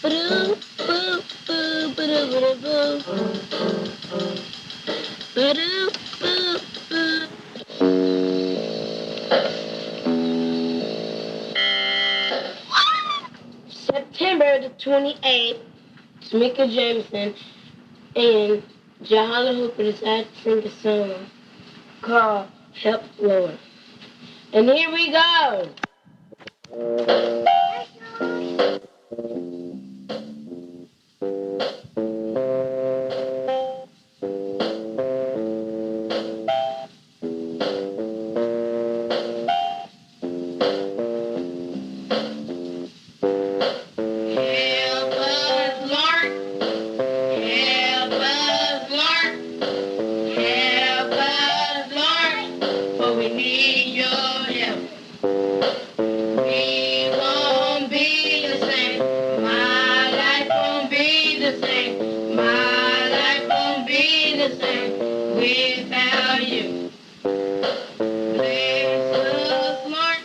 Ba-doo, boo, boo, ba-doo, ba-doo, boo. Ba-doo, boo, boo. September the 28th, Tamika Jameson and Jahala Hooper decided to sing a song called Help Lord. And here we go. Help us, Lord. Help us, Lord. Help us, Lord. For we need your help. We won't be the same. My life won't be the same. My life won't be the same without you. Bless us, Lord.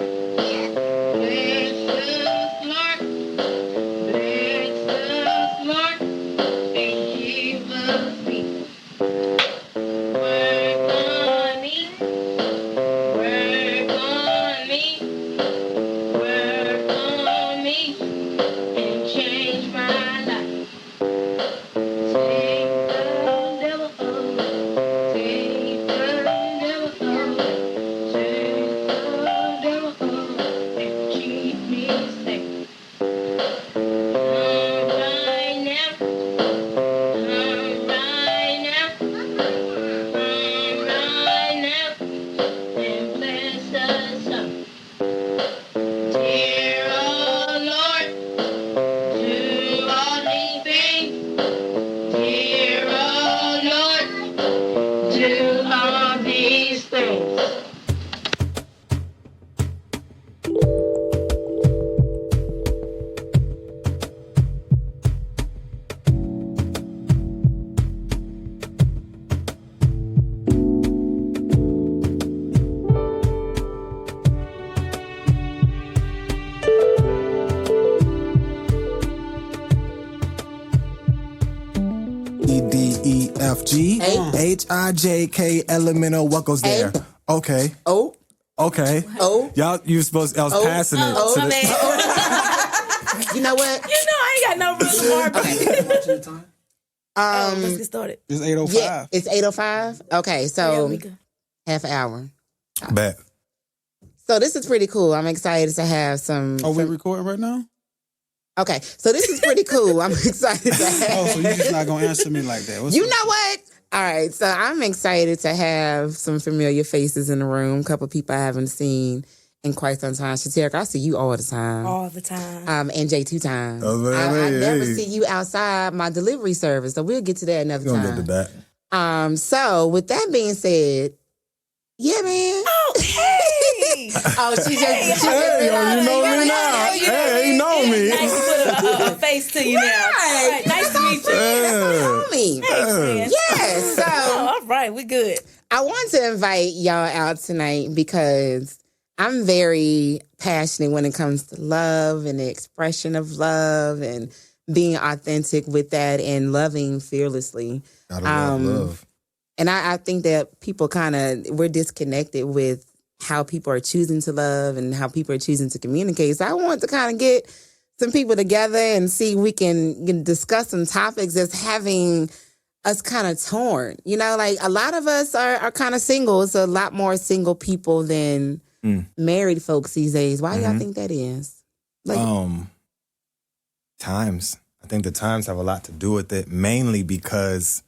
Bless us, Lord. Bless us, Lord. And give us peace. Work on me. Work on me. Work on me and change my life. Take the devil away. Take the devil away. Take the devil away and keep me safe. Come right now. Come right now. Come right now and bless us up. Dear oh Lord, do all these things. Dear oh Lord, do all these things. E-D-E-F-G H-I-J-K elemental. What goes there? Okay. Oh. Okay. Oh. Y'all, you supposed, I was passing it. Oh, to my the- man. You know what? I ain't got no real to let's get started. It's 8:05. Yeah, it's 8:05. Okay, so Mika. half an hour. Bet. So this is pretty cool. I'm excited to have some. Oh, we recording right now? Okay, so this is pretty cool. I'm excited to have. Oh, so you're just not gonna answer me like that? What's You up? know what? All right, so I'm excited to have some familiar faces in the room. A couple people I haven't seen in quite some time. Shaterica, I see you all the time. All the time. And Jay 2 times. Oh, man, I hey, never hey. see you outside my delivery service, so we'll get to that another We're time. going to get to that. So with that being said, yeah, man. Oh, hey! Oh, she just Hey, you know me now. Hey, you know me. Nice to put a face to you now. Right. All right, nice to meet you. That's my homie. Hey, friend. Yeah, so Oh, all right, we good. I want to invite y'all out tonight because I'm very passionate when it comes to love and the expression of love and being authentic with that and loving fearlessly. Gotta love. And I think that people we're disconnected with how people are choosing to love and how people are choosing to communicate. So I want to kind of get some people together and see we can discuss some topics that's having us kind of torn. You know, like a lot of us are kind of single. It's a lot more single people than married folks these days. Why do y'all think that is? Like, Times. I think the times have a lot to do with it, mainly because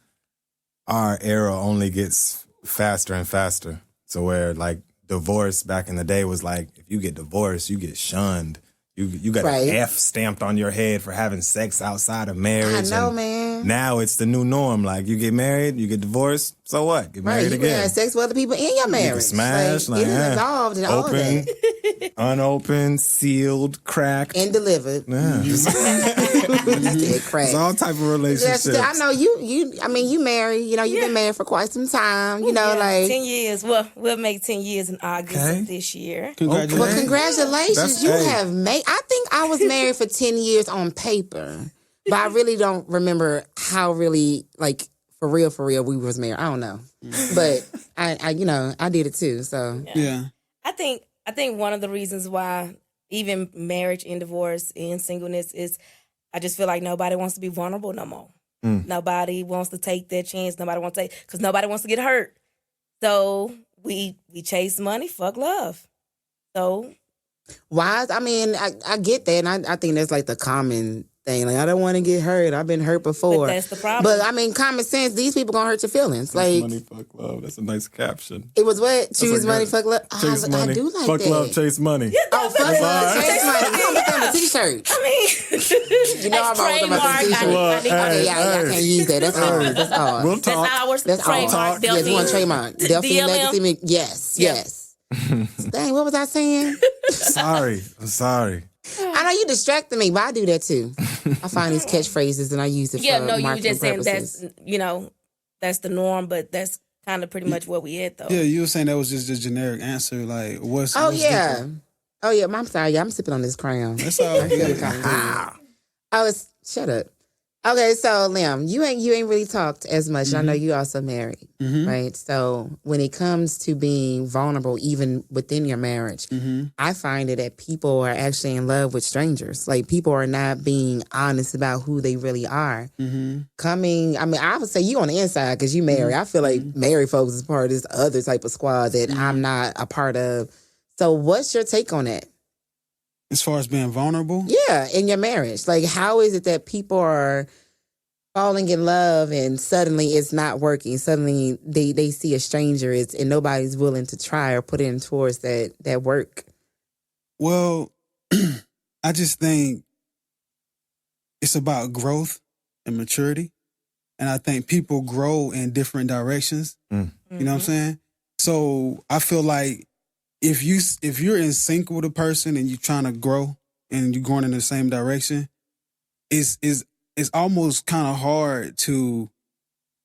our era only gets faster and faster. So where like divorce back in the day was like, if you get divorced, you get shunned. You got Right. an F stamped on your head for having sex outside of marriage. I know, and man. Now it's the new norm. Like you get married, you get divorced, so what? Get Right, married you can again. have sex with other people in your marriage. You can smash, Like, it is involved in all of open, that. unopened, sealed, cracked. And delivered. Yeah. It's all type of relationships. I know you. I mean, you married. You know, you've been married for quite some time. You know, like 10 years. Well, we'll make 10 years in August of this year. Congratulations. Well, congratulations. You have made. I think I was married for 10 years on paper, but I really don't remember how really like for real we was married. I don't know, but I you know, I did it too. So Yeah. I think one of the reasons why even marriage and divorce and singleness is I just feel like nobody wants to be vulnerable no more. Nobody wants to take that chance. Nobody wants to take because nobody wants to get hurt. So we chase money, fuck love. So why? I mean, I get that, and I think that's like the common thing. Like, I don't want to get hurt. I've been hurt before. But that's the problem. But I mean, common sense. These people gonna hurt your feelings. Like money, fuck love. That's a nice caption. it was what choose money, fuck love. Chase money. I do like fuck that. love, chase money. Oh, fuck love, chase money. We gonna put that on a t-shirt. I mean, You know I'm always about the t-shirt. Okay, yeah, I can't use that. That's all. That's all. We'll that's talk. our That's trademark. all. Yes, one trademark. Delphine DLM. Legacy. Yes. Dang, what was I saying? I'm sorry. I know you distracted me, but I do that too. I find these catchphrases and I use it for you were marketing just saying purposes. that's the norm, but that's kind of pretty much what we had though. Yeah, you were saying that was just a generic answer. Like, what's what's different? Oh yeah, I'm sorry. Yeah, I'm sipping on this crown. That's all good. Shut up. Okay, so Liam, you ain't really talked as much. I know you also married, right? So when it comes to being vulnerable, even within your marriage, I find it that people are actually in love with strangers. Like people are not being honest about who they really are. I would say you on the inside because you married. I feel like married folks is part of this other type of squad that I'm not a part of. So what's your take on that? As far as being vulnerable? Yeah, in your marriage. Like, how is it that people are falling in love and suddenly it's not working? Suddenly they see a stranger and nobody's willing to try or put in towards that work? Well, I just think it's about growth and maturity. And I think people grow in different directions. You know what I'm saying? So I feel like if you're in sync with a person and you're trying to grow and you're going in the same direction, it's almost kind of hard to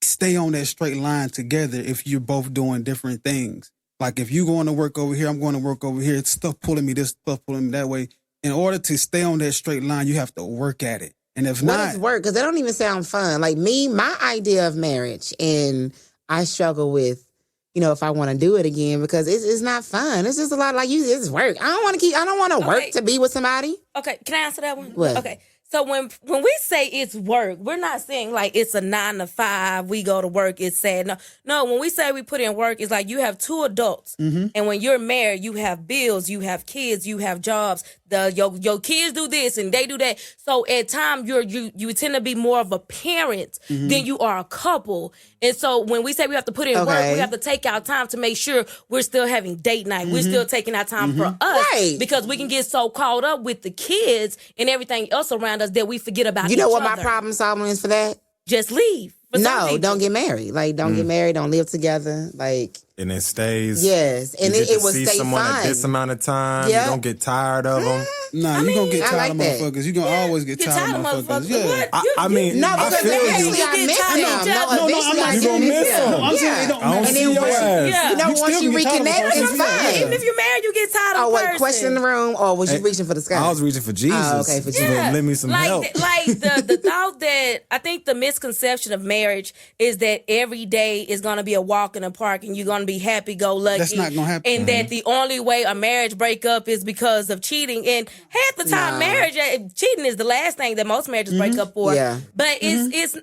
stay on that straight line together if you're both doing different things. Like if you're going to work over here, I'm going to work over here. It's stuff pulling me this, stuff pulling me that way. In order to stay on that straight line, you have to work at it. And if What not, is work? Because that don't even sound fun. Like me, my idea of marriage, and I struggle with, if I want to do it again because it's not fun. It's just a lot like it's work. I don't want to work to be with somebody. Okay, can I answer that one? What? Okay. So when we say it's work, we're not saying like it's a 9 to 5, we go to work, it's sad. No, when we say we put in work, it's like you have two adults. And when you're married, you have bills, you have kids, you have jobs. Your kids do this and they do that. So at times you tend to be more of a parent than you are a couple. And so when we say we have to put in work, we have to take our time to make sure we're still having date night. We're still taking our time for us. Right. Because we can get so caught up with the kids and everything else around us that we forget about each other. You know what my problem solving is for that? Just leave. No, don't get married. Like, don't get married. Don't live together. Like, and it stays. Yes, and you it will see stay someone fun. at this amount of time. You don't get tired of them. Nah, you're going to get tired like of that. motherfuckers. You're going to always get tired of motherfuckers. Yeah. I mean, no, I because feel you. eventually I miss them. No, eventually I You do gonna miss miss them. them. I'm saying it don't I don't matter. see your ass. Yeah. Once you reconnect, it's fine. Even if you're married, you get tired of the person. Question in the room, or was you reaching for the sky? I was reaching for Jesus. Oh, okay, for Jesus. Lend me some help. Like the thought that I think the misconception of marriage is that every day is going to be a walk in the park and you're going to be happy-go-lucky. That's not going to happen. And that the only way a marriage breakup is because of cheating. And half the time, marriage, cheating is the last thing that most marriages break up for. Yeah. But it's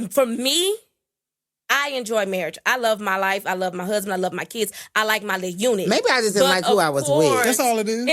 for me, I enjoy marriage. I love my life. I love my husband. I love my kids. I like my little unit. Maybe I just didn't like who I was with. That's all it is. And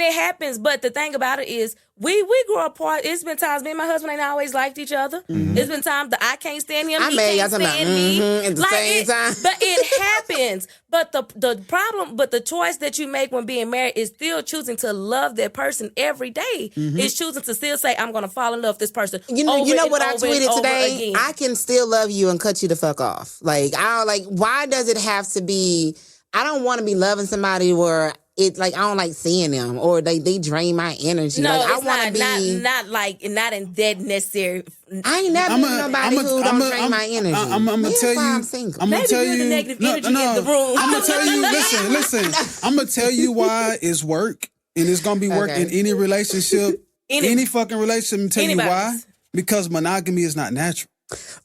it happens. But the thing about it is, we grew apart. It's been times me and my husband ain't always liked each other. It's been times that I can't stand him. I He made y'all can't talking stand me. at the same time. But it happens. But the problem, but the choice that you make when being married is still choosing to love that person every day. It's choosing to still say, I'm going to fall in love with this person. You know what I tweeted today? Again. I can still love you and cut you the fuck off. Like, why does it have to be? I don't want to be loving somebody where it like I don't like seeing them or they drain my energy. No, like I it's want to be not in that necessary. I ain't never met nobody who don't drain my energy. I'm gonna tell you. I'm single. I'm gonna Maybe tell you're you. the negative energy in the room. I'm gonna tell you. Listen. I'm gonna tell you why it's work, and it's gonna be work in any relationship, any fucking relationship. I'm telling you why. Because monogamy is not natural.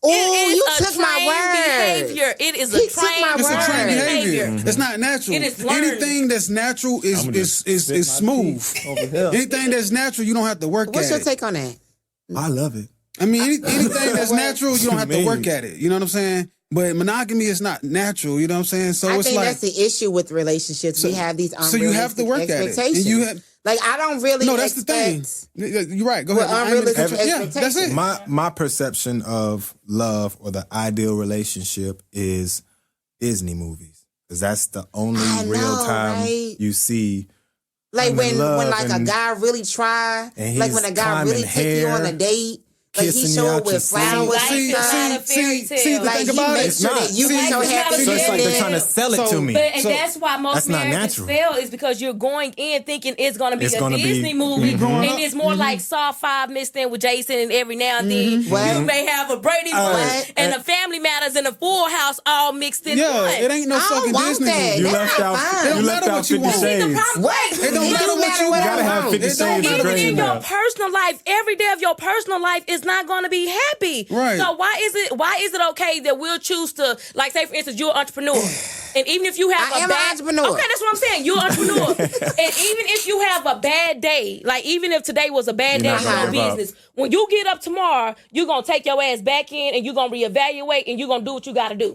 Oh, you took my word. Behavior. It is He a took my trained It's a trained word. behavior. It's not natural. It is learned. Anything that's natural is smooth. Anything that's natural, you don't have to work What's at your it. take on that? I love it. I mean, anything that's natural, you don't have to Man. work at it. You know what I'm saying? But monogamy is not natural. You know what I'm saying? So I it's think like that's the issue with relationships. We have these so you have to work at it. expectations. And you have, like I don't really. no, that's the thing. You're right. Go ahead. Unrealistic Yeah, that's it. My perception of love or the ideal relationship is Disney movies. Because that's the only real time right? you see. Like I'm in when love like a and- guy really try, and like he's when a guy really climbing take you on a hair, date, like he kissing you show out up with your sleeve. flowers. Life is not a fairy tale. See, the Like thing he about it, makes sure that you be so Life is happy. not a So it's like they're Yeah. trying to sell it to me. And So- that's why most That's not marriages natural. fail is because you're going in thinking it's going to be It's a gonna be- Disney movie, growing and up. it's more like Saw 5 mixed in with Jason, and every now and then What? you may have a Brady Bunch and a Family Matters and a Full House all mixed in yeah, one. it ain't no I don't fucking want Disney that. movie. You That's left not out. fine. It don't You left matter out what you 50 want. Shades. What? It don't matter what matter you what want. I gotta have want. 50 It don't Shades matter of what Grey you In now. your want. personal life, every day of your personal life is not going to be happy. Right. So why is it okay that we'll choose to, like, say for instance, you're an entrepreneur, and even if you have I a am bad an entrepreneur. okay, that's what I'm saying. You're an entrepreneur, and even if you have a bad day, like even if today was a bad You're day not for gonna your give up. business, when you get up tomorrow, you're gonna take your ass back in and you're gonna reevaluate and you're gonna do what you got to do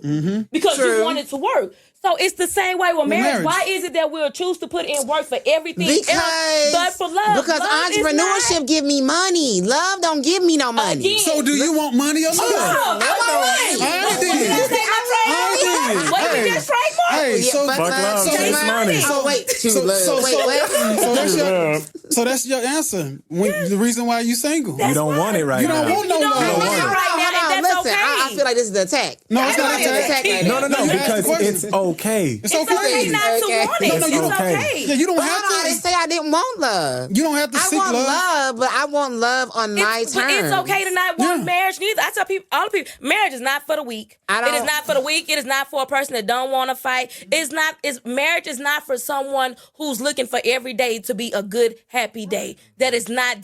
because you True. want it to work. So it's the same way with marriage. marriage. Why is it that we'll choose to put in work for everything else, Because but for love? because Love is entrepreneurship give me money. Love don't give me no money. Again. So do you want money or love? I want I money. did. Did I say my trademark? What did we just trademark? Hey, Yeah, so fuck Fuck love, chase chase money. Oh wait, true So- love. so- Wait, so- what? so that's your answer. The reason why you single. You don't want it right You now. don't want no You don't love. want it right now, Hold on, and that's listen. I okay. feel like this is an attack. No, it's not I feel like an attack. right No, now. no, you asked because the question. it's okay. It's It's okay okay. not to Okay. want it. No, you It's don't- okay. Yeah, you don't But have hold on, I didn't to. say I didn't want love. You don't have to I seek want love. love, but I want love on my But terms. it's okay to not want Yeah. marriage neither. I tell people, all the people, marriage is not for the weak. I It is don't- not for the weak. It is not for a person that don't want to fight. Marriage is not for someone who's looking for every day to be a good, happy day. That is not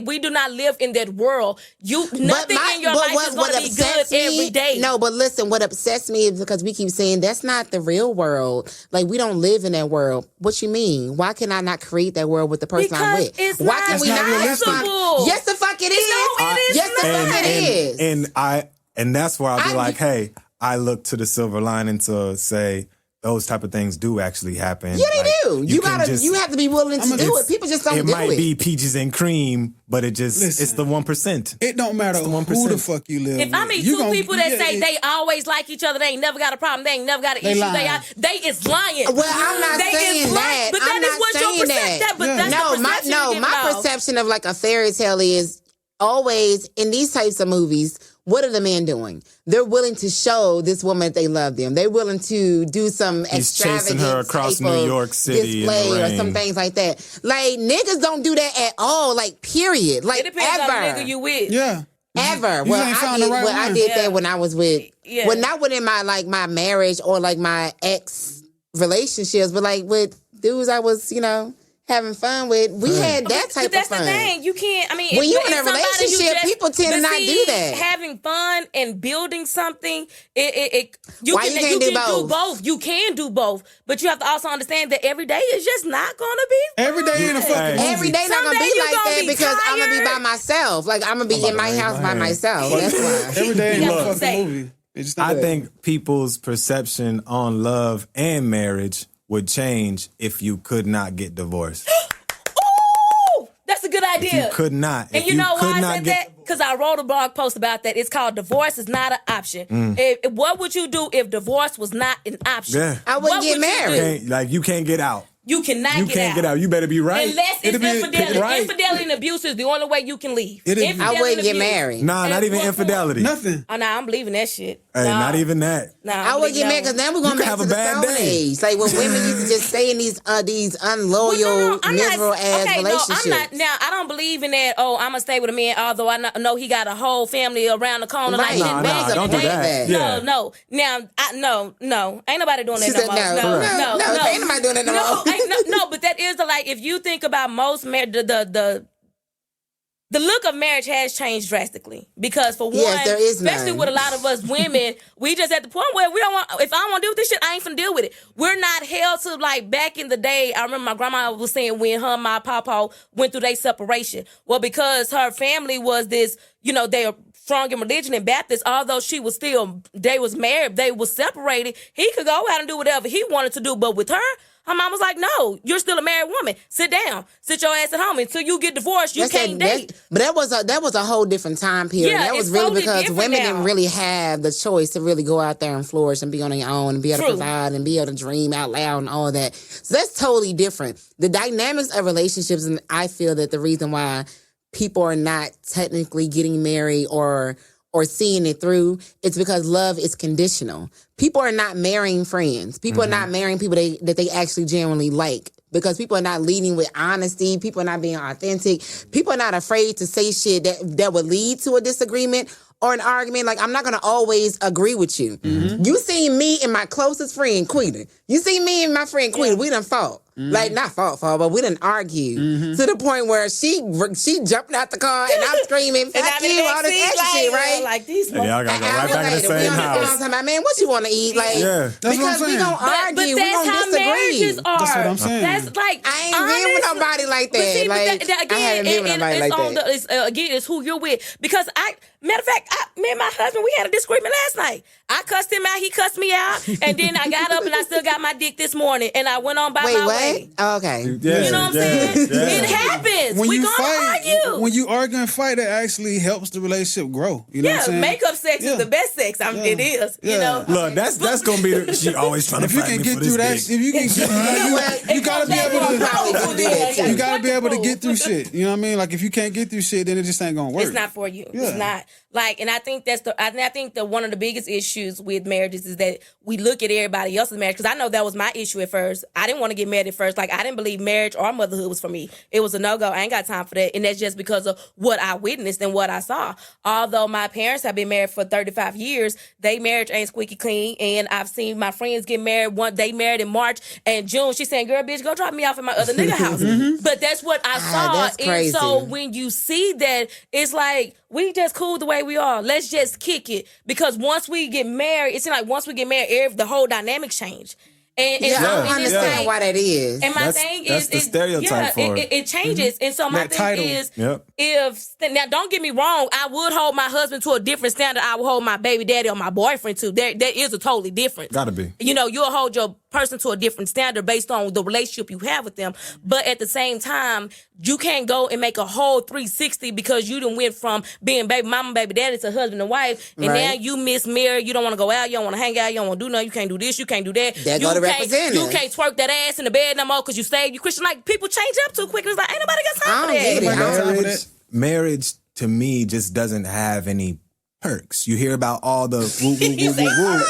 we do not live in that world. Nothing in your life is going to be good every day. No, but listen, what upsets me is because we keep saying that's not the real world. Like we don't live in that world. What you mean? Why can I not create that world with the person I'm Because with? it's Why not can we That's not realistic. possible. Yes, the fuck it is. No, it is yes, the fuck it is. And that's where I'll be I- like, hey, I look to the silver lining to say those type of things do actually happen. Yeah, they Like, do. You have to be willing to do it. People just don't It do might it. be peaches and cream, but it's Listen. the 1%. It don't matter It's the who 1%. the fuck you live If I with. meet You two gon- people that yeah, say yeah. they always like each other, they ain't never got a problem, they ain't never got an They issue, lying. they is lying. Well, I'm not They is saying lying. that. But I'm that is not what your saying perception. that. But that's No, the my perception you're my getting off. perception of like a fairy tale is always in these types of movies. What are the men doing? They're willing to show this woman that they love them. They're willing to do some He's extravagant chasing her across type New of York City in display the or rain. some things like that. Like niggas don't do that at all. Like period. Like It depends ever. on the nigga you with. Yeah. Ever. You Well, ain't I found did, the right well, I one. did Yeah. that when I was with, Yeah. well, not within my marriage or like my ex relationships, but like with dudes I was, having fun with. We had that type But that's of fun. the thing. You can't. I mean, When if you in a somebody you relationship, people tend to but not see, do that. Having fun and building something, you Why can you can't do both? You can do both, but you have to also understand that every day is just not going to be. Every day ain't a fucking movie. Every day not gonna Someday be you like gonna that be because I'm gonna be by tired. myself. Like I'm gonna be in my house by myself. That's why. Every day ain't You a gotta fucking say. movie. It's just not I that. think people's perception on love and marriage would change if you could not get divorced. Ooh, that's a good If idea. you could not. And if you know could why I not said get- that? Because I wrote a blog post about that. It's called "Divorce is not an option." What would you do if divorce was not an option? Yeah. I wouldn't What get would you married. do? You can't get out. You cannot You can't get out. You better be right. Unless it's infidelity. right. Infidelity and abuse is the only way you can leave. I wouldn't get married. Nah, not even infidelity. Nothing. Oh, nah, I'm leaving that shit. Hey, Nah. not even that. Nah, I would get married because now we're going back have to a the bad Stone day. Age. Like when women used to just stay in these unloyal, miserable ass relationships. No, I'm not. Now, I don't believe in that, I'm going to stay with a man, although I know he got a whole family around the corner. Right. Like, Nah, don't do that. Yeah. No. Now, no. Ain't nobody doing She that said no more. no. Ain't nobody doing that no more. No, but that is like, if you think about most the look of marriage has changed drastically because for one, there is especially none. with a lot of us women, we just at the point where we don't want. If I don't want to deal with this shit, I ain't finna deal with it. We're not held to like back in the day. I remember my grandma was saying when her and my papa went through their separation. Well, because her family was this, they are strong in religion and Baptist. Although they was married, they was separated. He could go out and do whatever he wanted to do, but with her mom was like, no, you're still a married woman. Sit down. Sit your ass at home. Until you get divorced, you can't date. But that was a whole different time period. Yeah, that was it's really totally because different women now. didn't really have the choice to really go out there and flourish and be on their own and be able to provide and be able to dream out loud and all that. So that's totally different. The dynamics of relationships, and I feel that the reason why people are not technically getting married or seeing it through, it's because love is conditional. People are not marrying friends. People are not marrying people that they actually genuinely like because people are not leading with honesty. People are not being authentic. People are not afraid to say shit that would lead to a disagreement or an argument. Like, I'm not going to always agree with you. You see me and my closest friend, Quita. You see me and my friend, Quita. We done fought. Like, not fought, but we done argued to the point where she jumped out the car and I'm screaming, fuck you, all this extra shit, right? Like these Y'all gotta go right back in the same house. Man, what you want to eat? Like, That's what I'm because we saying. gonna argue, but we that's gonna how disagree. marriages are. That's what I'm saying. That's like, I ain't been with nobody like that. But see, Like, I haven't been with nobody like that. Again, it's who you're with. Because matter of fact, me and my husband, we had a disagreement last night. I cussed him out, he cussed me out, and then I got up and I still got my dick this morning, and I went on by my way. Oh, okay. Yeah, You know what I'm saying? yeah. It happens. When We you gonna fight, argue. when you argue and fight, it actually helps the relationship grow. You know what I'm saying? Makeup sex is the best sex. It is. You know. Look, that's gonna be. She always trying to If you fight can me get for through this that, dick. if you can get, you gotta be able to. You gotta be able to Wonderful. get through shit. You know what I mean? Like if you can't get through shit, then it just ain't gonna work. It's not for you. Yeah. It's not. Like, and I think I think that one of the biggest issues with marriages is that we look at everybody else's marriage. Because I know that was my issue at first. I didn't want to get married at first. Like, I didn't believe marriage or motherhood was for me. It was a no-go. I ain't got time for that. And that's just because of what I witnessed and what I saw. Although my parents have been married for 35 years, they marriage ain't squeaky clean. And I've seen my friends get married. They married in March and June. She saying, girl, bitch, go drop me off at my other nigga house. But that's what I saw. That's crazy. And so when you see that, it's like, we just cool the way we are. Let's just kick it. Because once we get married, it seems like once we get married, the whole dynamic change. And I don't and it's understand like- why that is. And my That's- thing that's is, the stereotype for it. it changes. And so my That thing title. is, Yep. now don't get me wrong, I would hold my husband to a different standard I would hold my baby daddy or my boyfriend to. There is a totally difference. Gotta be. You know, you'll hold your person to a different standard based on the relationship you have with them. But at the same time, you can't go and make a whole 360 because you done went from being baby mama, baby daddy to husband and wife, and now you mismarried. You don't want to go out. You don't want to hang out. You don't want to do nothing. You can't do this. You can't do that. There go the representative. You can't twerk that ass in the bed no more because you saved. You Christian. Like, people change up too quick. And it's like, ain't nobody got time I for don't get it. that. I don't time for Marriage, that. marriage to me just doesn't have any perks. You hear about all the woo woo woo woo woo.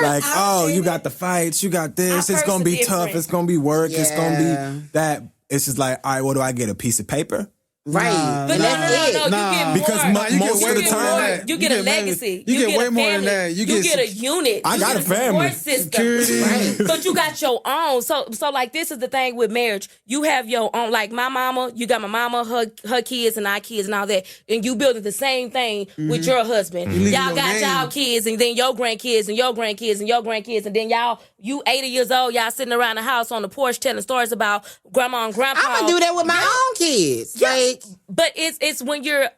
Like, oh, you got the fights, you got this. Our It's gonna perks are be tough. different. It's gonna be work. It's gonna Yeah. be that. It's just like, all right, what do I get? A piece of paper? Right. But And no, that's it. you get more. Because most of the time, you get a legacy. You get way a more than family. that. You get a unit. I You got get a family. support system. Security. Right. But you got your own. So like, this is the thing with marriage. You have your own. Like my mama, you got my mama, her kids and our kids and all that. And you building the same thing with your husband. leaving Y'all your got name. y'all kids and then your grandkids and your grandkids and your grandkids. And then you 80 years old, y'all sitting around the house on the porch telling stories about grandma and grandpa. I'm gonna do that with my own kids. Yeah. Like, But it's when you're,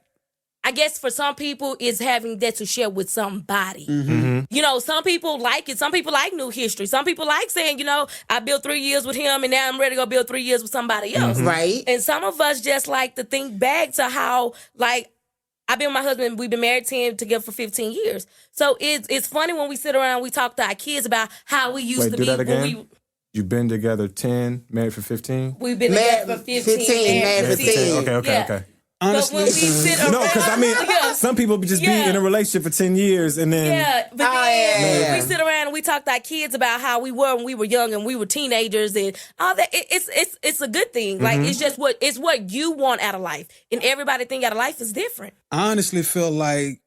I guess for some people, it's having that to share with somebody. You know, some people like it. Some people like new history. Some people like saying, you know, I built 3 years with him and now I'm ready to go build 3 years with somebody else. right. And some of us just like to think back to how, like, I've been with my husband, we've been married 10 together for 15 years. So it's funny when we sit around and we talk to our kids about how we used Wait, to do be that when again? we You've been together 10, married for 15? We've been together for 15, married for 10. Okay. Honestly, But when we sit around, No, because I mean, some people just be in a relationship for 10 years and then... but then we sit around and we talk to our kids about how we were when we were young and we were teenagers and all that. It's a good thing. Like, it's just what you want out of life. And everybody think out of life is different. I honestly feel like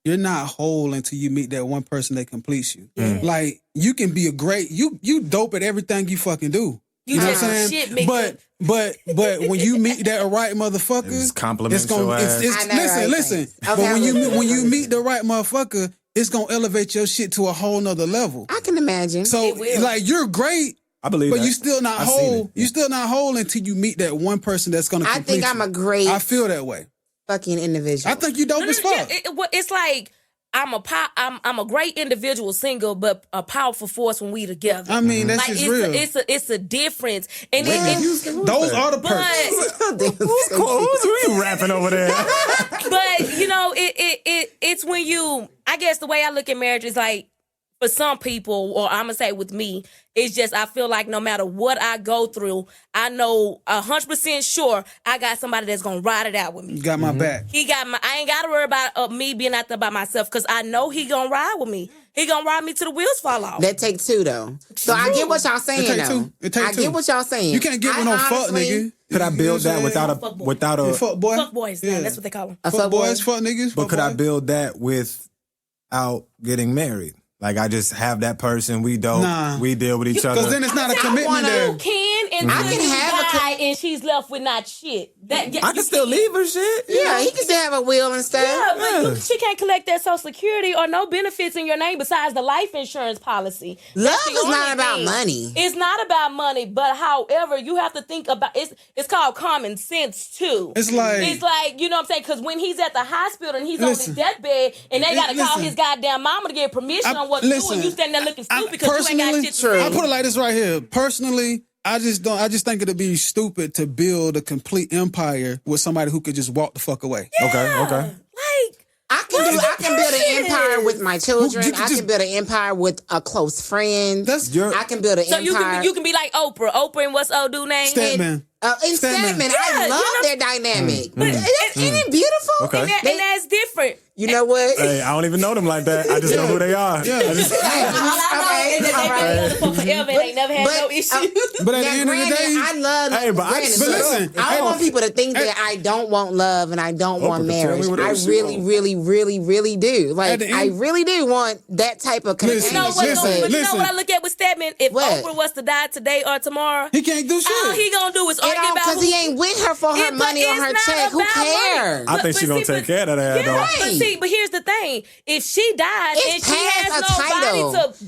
you're not whole until you meet that one person that completes you. Like, you can be you dope at everything you fucking do. You know what I'm saying? Shit, but when you meet that right motherfucker, It's compliment your ass. Listen. But when you meet the right motherfucker, it's gonna elevate your shit to a whole nother level. I can imagine. So like, you're great, I believe but that. you still not whole. You still not whole until you meet that one person that's gonna complete I think I'm you. a great I feel that way. fucking individual. I think you dope as fuck. It's like I'm a great individual single, but a powerful force when we together. I mean, that's like, just real. It's a difference, and Those are the perks. Who you rapping over there? But you know, it's when you. I guess the way I look at marriage is like, for some people, or I'm gonna say with me, it's just I feel like no matter what I go through, I know 100% sure I got somebody that's gonna ride it out with me. You got my back. He got my. I ain't gotta worry about me being out there by myself because I know he gonna ride with me. He gonna ride me till the wheels fall off. That take two though. So I get what y'all saying It take though. two. It take I two. get what y'all saying. You can't get with no fuck nigga. Could I build that without a Fuck boy. Fuck boys, man. That's what they call them. A Fuck fuck boy. boys, fuck niggas. But fuck could I boys. build that without getting married? Like, I just have that person, we dope, Nah. we deal with each other. Because then it's not a commitment there. You can until I can you have die and she's left with not shit. I can still leave her shit. Yeah, he can still have a will and stuff. Yeah, but she can't collect that Social Security or no benefits in your name besides the life insurance policy. Love That's the is not only about thing. money. It's not about money, but however, you have to think about it's called common sense too. It's like you know what I'm saying? Because when he's at the hospital and he's Listen. on his deathbed and they got to call Listen. his goddamn mama to get permission on what to do, and you standing there looking stupid because you ain't got shit to True. say. I put it like this right here. Personally, I just think it'd be stupid to build a complete empire with somebody who could just walk the fuck away. Okay. Like, I can build an empire with my children. You can I just- can build an empire with a close friend. That's your I can build an so empire. you can be like Oprah and what's old dude name? Statman. In Statman. Statman, I love their dynamic. But Isn't it beautiful? Okay. And that's different. You know what? Hey, I don't even know them like that. I just know who they are. Yeah. All I know is that they've been together for forever and ain't never had no issues. But at the Now, end of the granted, day, I love. Hey, but granted, but listen, I hey, want people to think that I don't want love and I don't want Oprah, tell me marriage. what I else you really, want. really, really, really do. Like, At the I end- really do want that type of Listen, connection. But you know listen. what I look at with Stedman? If What? Oprah was to die today or tomorrow, he can't do shit. all he gonna do is argue about Because who. he ain't with her for her But money or it's her not check. Who about money. cares? I think But she gonna see, take care of that ass, though. But here's the thing: if she dies It's and she has past a nobody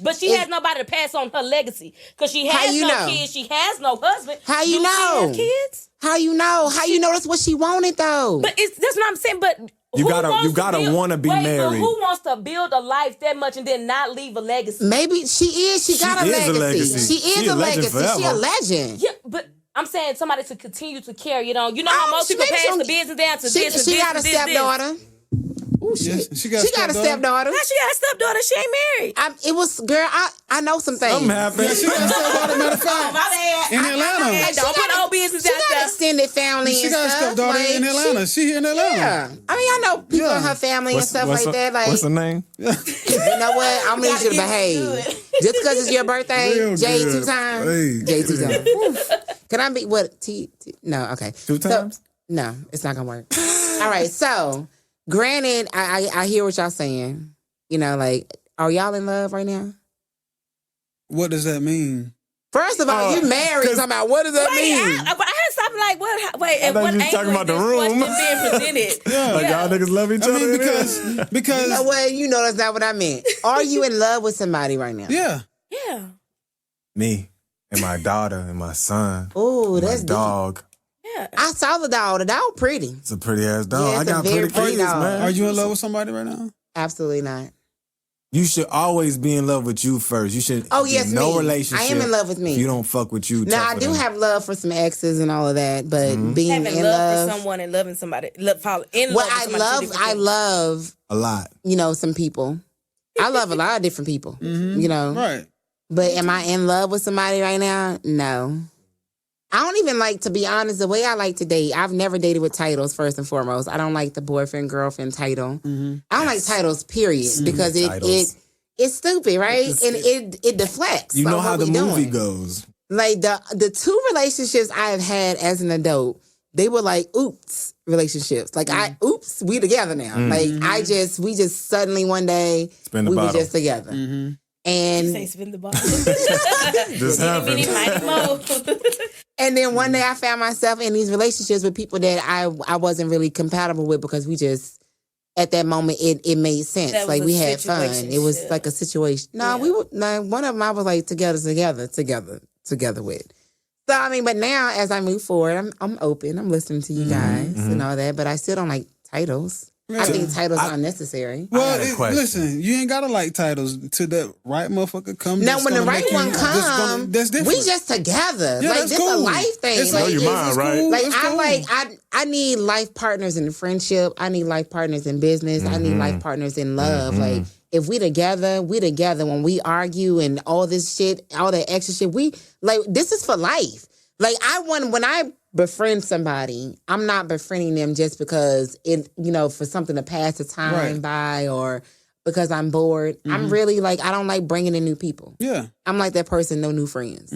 title. she has nobody to pass on her legacy because she How has you no know? kids, she has no husband. How you Do know? She have kids? How you know? How you know that's what she wanted though? But that's what I'm saying. But You who gotta- wants you to gotta build- wanna be wait, but married. who wants to build a life that much and then not leave a legacy? Maybe she is. She got a is a legacy. legacy. She is She a a legend legacy. She a forever. legend. Yeah, but I'm saying somebody to continue to carry it on. You know how most people maybe pass some- the business down to She this and got this a and this. stepdaughter. Ooh, Yes, shit. she got a a stepdaughter. stepdaughter. How she got a stepdaughter? She ain't married. It was girl. I know some things. Something happened. She got a stepdaughter, matter of fact, in Atlanta. Hey, don't put no business She out got there. extended family. She and got a stuff. stepdaughter Like, in Atlanta. She here in Atlanta. Yeah, I mean, I know people Yeah. in her family and stuff like that. Like, What's her name? you know what? I'm gonna need you to behave. Just because it's your birthday, Real Jay good. 2 times. Hey. Jay 2 times. Oof. Can I be what? No, okay. 2 times? No, it's not gonna work. All right, so granted, I hear what y'all saying. You know, like, are y'all in love right now? What does that mean? First of all, you married. Talking about what does that mean? I had something like, what? Wait, I at thought what you was angle talking about is the this room. question being presented? Like, y'all niggas love each I other. mean, in because You know what? You know that's not what I meant. Are you in love with somebody right now? yeah. Yeah. me and my daughter and my son. Oh, my that's deep. dog. Yeah. I saw the dog. The dog pretty. It's a pretty ass dog. Yeah, I it's a got very pretty pretty kids, dog. man. Are you in love with somebody right now? Absolutely not. You should always be in love with you first. You should. Oh, yes, no me. relationship. I am in love with me. If you don't fuck with you. Now, tough I for do them. have love for some exes and all of that, but being Having in love love, for someone and loving somebody. Fall in well, love with somebody. I love, a lot. you know, some people. I love a lot of different people, you know. Right. But am I in love with somebody right now? No. I don't even like, to be honest, the way I like to date, I've never dated with titles, first and foremost. I don't like the boyfriend, girlfriend title. I don't like titles, period, because it's stupid, right? And it deflects. You know on how what the we movie doing. goes. Like the two relationships I have had as an adult, they were like oops relationships. Like we together now. Like we just suddenly one day Spin the we bottle. were just together. And You say spin the bottle. Just happened. Mini, mighty, mo. and then one day I found myself in these relationships with people that I wasn't really compatible with, because we just, at that moment it made sense. That was like a we had fun. It was situationship. like a situation. No, we were one of them I was like together with. So I mean, but now as I move forward, I'm open. I'm listening to you guys and all that, but I still don't like titles. I think titles are unnecessary. Well, got a question. listen, you ain't gotta like titles till that right motherfucker come. Now, that's when the gonna right make you- one comes, that's different. we just together. Yeah, like that's this a cool. life thing. It's Like, your it's- mind, right? cool. Like It's cool. I need life partners in friendship. I need life partners in business. I need life partners in love. Like if we together. When we argue and all this shit, all that extra shit, we like this is for life. Like when I befriend somebody, I'm not befriending them just because for something to pass the time by or because I'm bored. I'm really like, I don't like bringing in new people. Yeah. I'm like that person, no new friends.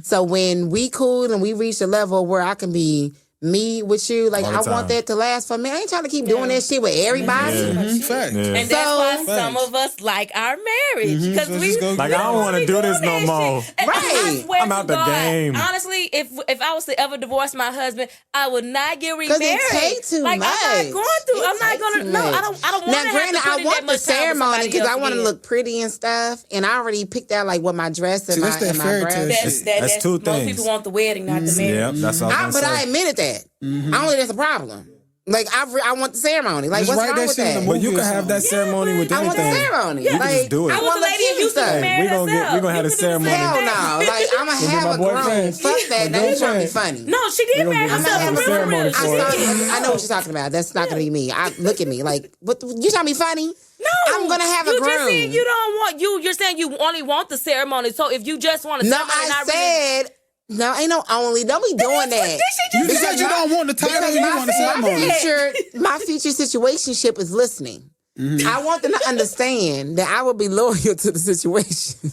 So when we cool and we reach a level where I can be me with you, like All the I want time. that to last for me. I ain't trying to keep doing that shit with everybody. Facts. Yeah. And that's why So- some of us like our marriage. Because So we just go- Like, I don't want to do this no more. Right. I'm out the game. Honestly, if I was to ever divorce my husband, I would not get remarried. 'Cause it take too like, much. I'm not going through. It I'm not take gonna. too No, much. I don't want Now, to have granted, to put I in want that the much time with ceremony somebody because I else want to again. look pretty and stuff, and I already picked out like what my dress and See, that's my that fairy tale brows. shit. That's two most things. people want the wedding, not the Yep, marriage. that's what I was But gonna I say. admitted that. I don't think that's a problem. Like I want the ceremony. Like Just what's write wrong that with shit in that? the But you movie can or have that something. ceremony with I want the anything. ceremony. You can Like, just do it. I was the lady in Houston who Hey, married we gonna herself. we gonna have You a can do the ceremony. Hell no. Like I'm gonna have my a groom. boyfriend. Fuck that. Now you trying to be funny. No, she did gonna marry give herself. a For real, ceremony for for real. it. I know what you're talking about. That's not gonna be me. Look at me. Like what? You trying to be funny? No, I'm gonna have a you just groom. said you don't want You're saying you only want the ceremony. So if you just want a No, ceremony, I not said. No, ain't no only. Don't be doing that. You said you don't want the title, you want the ceremony. My future situationship is listening. I want them to understand that I will be loyal to the situation.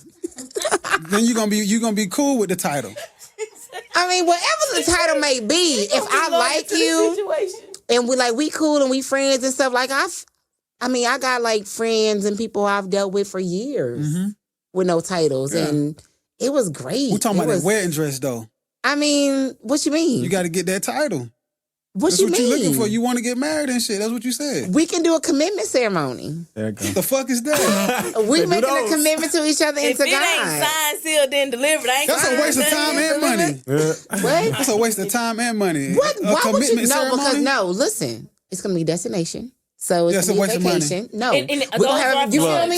Then you gonna be cool with the title. I mean, whatever the title may be, if I like you and we cool and we friends and stuff, like I got like friends and people I've dealt with for years with no titles, and it was great. We're talking about that wedding dress though. I mean, what you mean? You got to get that title. What That's you what mean? you looking for. You want to get married and shit. That's what you said. We can do a commitment ceremony. There it goes. The fuck is that? We do making a those. commitment to each other and If to it ain't God. signed, sealed, then delivered, I ain't That's gonna a waste of time and money. Yeah. What? That's a waste of time and money. What? A Why would you? commitment No, ceremony? because no. Listen, it's gonna be destination. So it's Yeah, it's gonna a be waste of money. vacation. No, And we're gonna have. You feel me?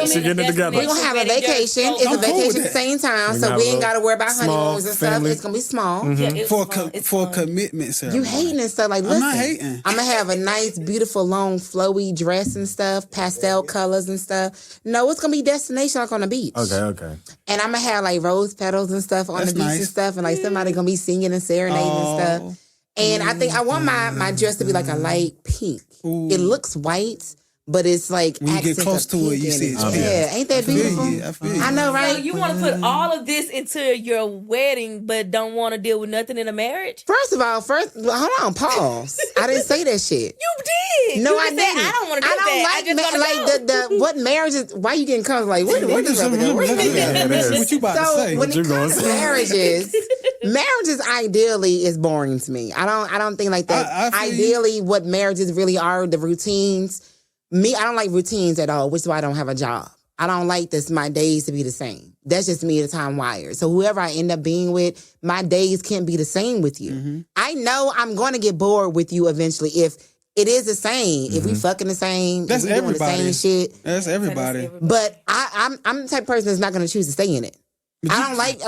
She getting it together. We're gonna have a vacation. It's a I'm cool vacation with at the that. same time, We so gonna we have ain't a gotta worry about small honeymoons and stuff. family. It's gonna be small. For a commitment ceremony. You hating and stuff like. I'm Listen, not hating. I'm gonna have a nice, beautiful, long, flowy dress and stuff, pastel colors and stuff. No, it's gonna be destination like on the beach. Okay. And I'm gonna have like rose petals and stuff on That's the beach and nice. stuff, and like somebody gonna be singing and serenading and stuff. And I think I want my dress to be like a light pink. Ooh. It looks white, but it's like When you get accents close of to it, pink you in see it's pink. Yeah, ain't that I feel beautiful? you, I feel you. I know, So right? you want to put all of this into your wedding, but don't want to deal with nothing in a marriage? First of all, hold on, pause. I didn't say that shit. You did. No, You I just didn't. said, I don't want to do I don't that. like I just like the what marriages. Why you getting comfortable? Like what What this represent? What you Yeah, what you about to So say? when What you it gonna comes to say? marriages ideally is boring to me. I don't think like that. I feel you. Ideally, what marriages really are, the routines. Me, I don't like routines at all, which is why I don't have a job. I don't like my days to be the same. That's just me, the time wired. So whoever I end up being with, my days can't be the same with you. I know I'm going to get bored with you eventually if it is the same. If we fucking the same, That's if we doing the everybody. same shit. That's everybody. But I'm the type of person that's not going to choose to stay in it. I don't like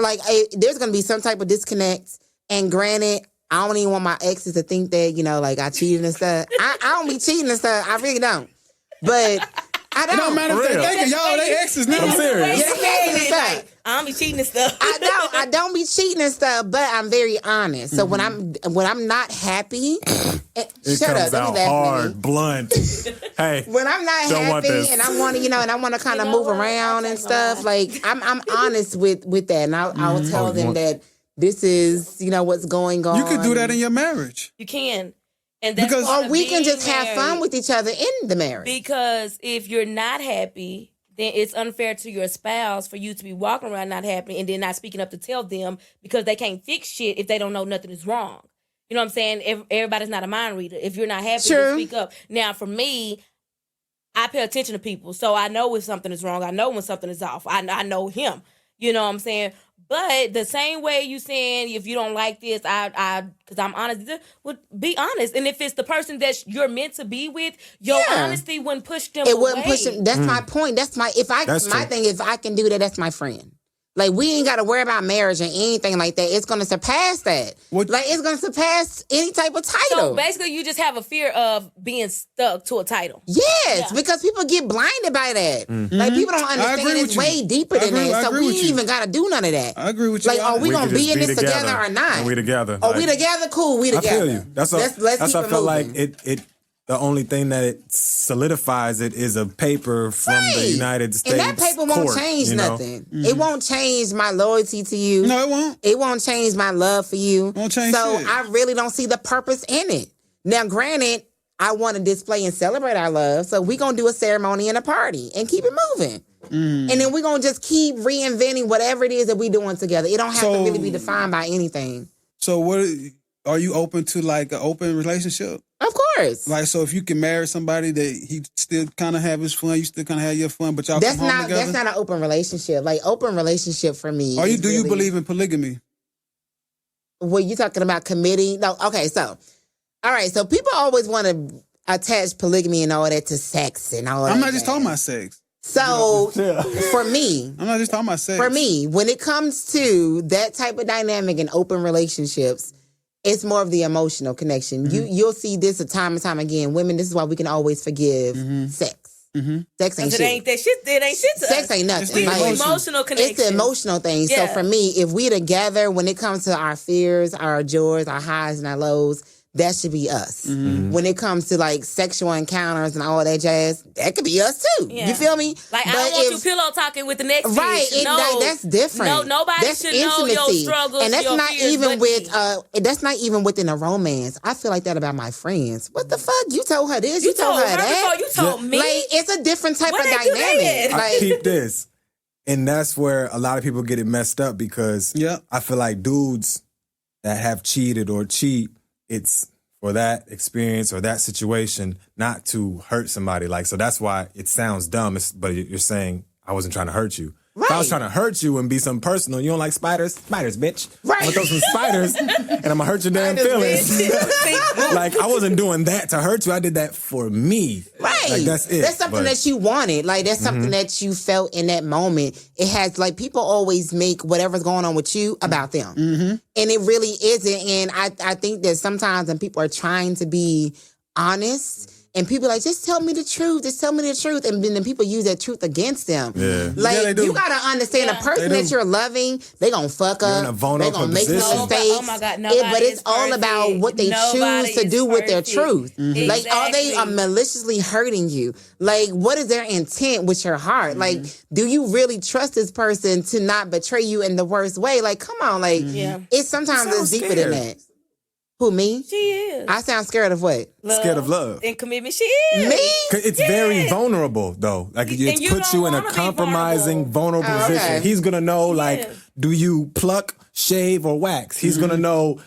there's going to be some type of disconnect. And granted, I don't even want my exes to think that, like I cheated and stuff. I don't be cheating and stuff. I really don't. But I It don't don't. matter if they thinking, y'all, they exes now. I'm serious. Yeah, that's Like, I don't be cheating and stuff. I don't be cheating and stuff, but I'm very honest. So when I'm not happy, It shut comes up, don't out be laughing at me. hard, blunt. Hey, When I'm not don't want happy this. and I want to, and I want to kind of move around and stuff, like I'm honest with that, and I'll tell them that this is, what's going on. You could do that in your marriage. You can. And that's Because- part or of we can being just have married. fun with each other in the marriage. Because if you're not happy, then it's unfair to your spouse for you to be walking around not happy and then not speaking up to tell them because they can't fix shit if they don't know nothing is wrong. You know what I'm saying? Everybody's not a mind reader. If you're not happy, True. then speak up. Now, for me, I pay attention to people, so I know if something is wrong. I know when something is off. I know him. You know what I'm saying? But the same way you saying if you don't like this, because I'm honest, would be honest. And if it's the person that you're meant to be with, your honesty wouldn't push them It away. wouldn't push them. That's my point. That's my That's my true. thing. If I can do that, that's my friend. Like, we ain't got to worry about marriage and anything like that. It's going to surpass that. What- Like, it's going to surpass any type of title. So basically, you just have a fear of being stuck to a title. Yes, because people get blinded by that. Like, people don't understand agree it's with you. way deeper I than agree- that. I So agree we with ain't you. even got to do none of that. I agree with you. Like, are we We going to could be just in this together or not? And we together. Are we Like, together? Cool, we I together. feel you. That's let's what keep I it felt like moving. it. The only thing that it solidifies it is a paper from the Right. United States. And that paper won't court, change you know? nothing. It won't change my loyalty to you. No, it won't. It won't change my love for you. Won't change So shit. I really don't see the purpose in it. Now, granted, I want to display and celebrate our love, so we're going to do a ceremony and a party and keep it moving. And then we're going to just keep reinventing whatever it is that we're doing together. It don't have to So- really be defined by anything. So what are you open to, like an open relationship? Of course. Like, so if you can marry somebody that he still kind of have his fun, you still kind of have your fun, but y'all That's come home not together? that's not an open relationship. Like, open relationship for me. Or is do you really- believe in polygamy? Were you talking about committing? No. Okay. So, all right. So people always want to attach polygamy and all that to sex and all that. I'm not just jazz. talking about sex. So for me, I'm not just talking about sex. for me, when it comes to that type of dynamic in open relationships, it's more of the emotional connection. You'll see this time and time again. Women, this is why we can always forgive sex. Sex ain't Because shit. it ain't that shit. It ain't shit to Sex us. ain't nothing. It's the We Like, emotion. emotional connection. it's the emotional thing. So Yeah. for me, if we together, when it comes to our fears, our joys, our highs and our lows, that should be us. When it comes to like sexual encounters and all that jazz, that could be us too. Yeah. You feel me? Like, I But don't want if- you pillow talking with the next Right, bitch. No, that's different. No, nobody That's should know your struggles, and that's your not fears even but with. me. That's not even within a romance. I feel like that about my friends. What the fuck? You told her this. You told her before that. you told me. Like, it's a different type Where of they do dynamic. that? I keep this. And that's where a lot of people get it messed up because I feel like dudes that have cheated or cheat, it's for that experience or that situation, not to hurt somebody. Like, so that's why it sounds dumb, but you're saying I wasn't trying to hurt you. If I was trying to hurt you and be something personal, you don't like spiders? Spiders, bitch. Right. I'm gonna throw some spiders and I'm gonna hurt your damn feelings. Like, I wasn't doing that to hurt you. I did that for me. Right. Like, that's it. That's something But- that you wanted. Like, that's something that you felt in that moment. It has, like, people always make whatever's going on with you about them. And it really isn't. And I think that sometimes when people are trying to be honest, and people are like, just tell me the truth. Just tell me the truth. And then people use that truth against them. Yeah. Like, Yeah, they do. you got to understand the person They that do. you're loving, they going to fuck You're up. in a They vulnerable going to make some position. mistakes. Oh my God, nobody but it's is all about perfect. what they Nobody choose to is do with their perfect. truth. Like, are they Exactly. maliciously hurting you? Like, what is their intent with your heart? Like, do you really trust this person to not betray you in the worst way? Like, come on. Like, it's sometimes You it's sound deeper than scared. that. Who, me? She is. I sound scared of what? Scared of love. And commitment. She is. Me? 'Cause it's very vulnerable, though. Like, it you puts don't you in a wanna be compromising, vulnerable Oh, okay. position. He's gonna know, like, do you pluck, shave, or wax? He's gonna know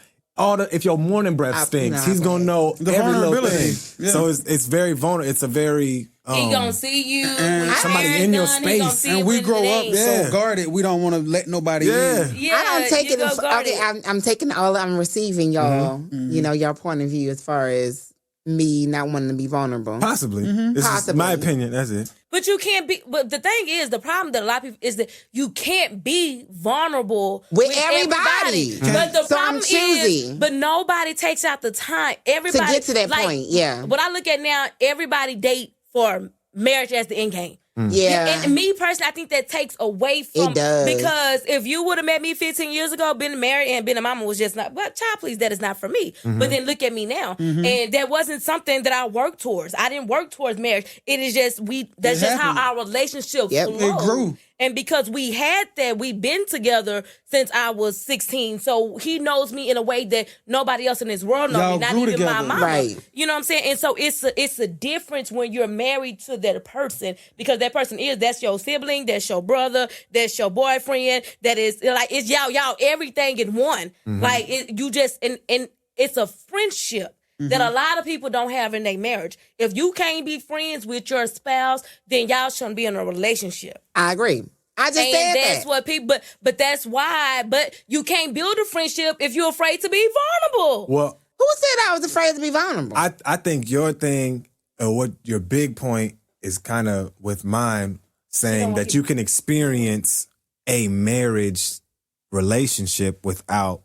if your morning breath stinks. He's gonna know The every little vulnerability. thing. Yeah. So it's very vulnerable. It's a very He gonna see you. when somebody you're in your done, he gonna space. see And it we when grow it up ain't. Yeah. so guarded, we don't want to let nobody Yeah. in. Yeah, I don't take you it. go guard Okay, it. I'm taking all. I'm receiving y'all. You know, your point of view as far as me not wanting to be vulnerable. possibly. This is Possibly. my opinion. That's it. But you can't be. But the thing is, the problem that a lot of people is that you can't be vulnerable With everybody. But the So I'm problem choosy. is, but nobody takes out the time. Everybody get to that like, point, yeah. What I look at now, everybody date for marriage as the end game. Yeah. And me personally, I think that takes away from It does. because if you would have met me 15 years ago, been married and been a mama was just not. But child, please, that is not for me. But then look at me now, and that wasn't something that I worked towards. I didn't work towards marriage. It is just That's just how our relationship flowed. It grew. And because we had that, we've been together since I was 16. So he knows me in a way that nobody else in this world knows me, not grew even my together. mama. Right. You know what I'm saying? And so it's a difference when you're married to that person, because that person that's your sibling, that's your brother, that's your boyfriend, that is like it's y'all everything in one. Like you just and it's a friendship that a lot of people don't have in their marriage. If you can't be friends with your spouse, then y'all shouldn't be in a relationship. I agree. I just said That's that. what people, but that's why. But you can't build a friendship if you're afraid to be vulnerable. Well, Who said I was afraid to be vulnerable? I think your thing, or what your big point is kind of with mine, saying that you can experience a marriage relationship without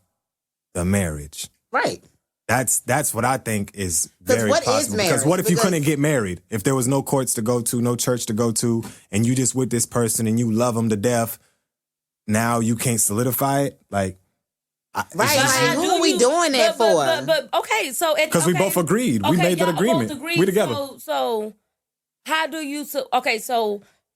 the marriage. Right. That's what I think is very what is possible. Because marriage? what if you Because- couldn't get married? If there was no courts to go to, no church to go to, and you just with this person and you love them to death, now you can't solidify it? Like, Right. But Like, who are we doing that for? But okay, so because we both agreed. We made that y'all agreement. both agreed. We together. So how do you? So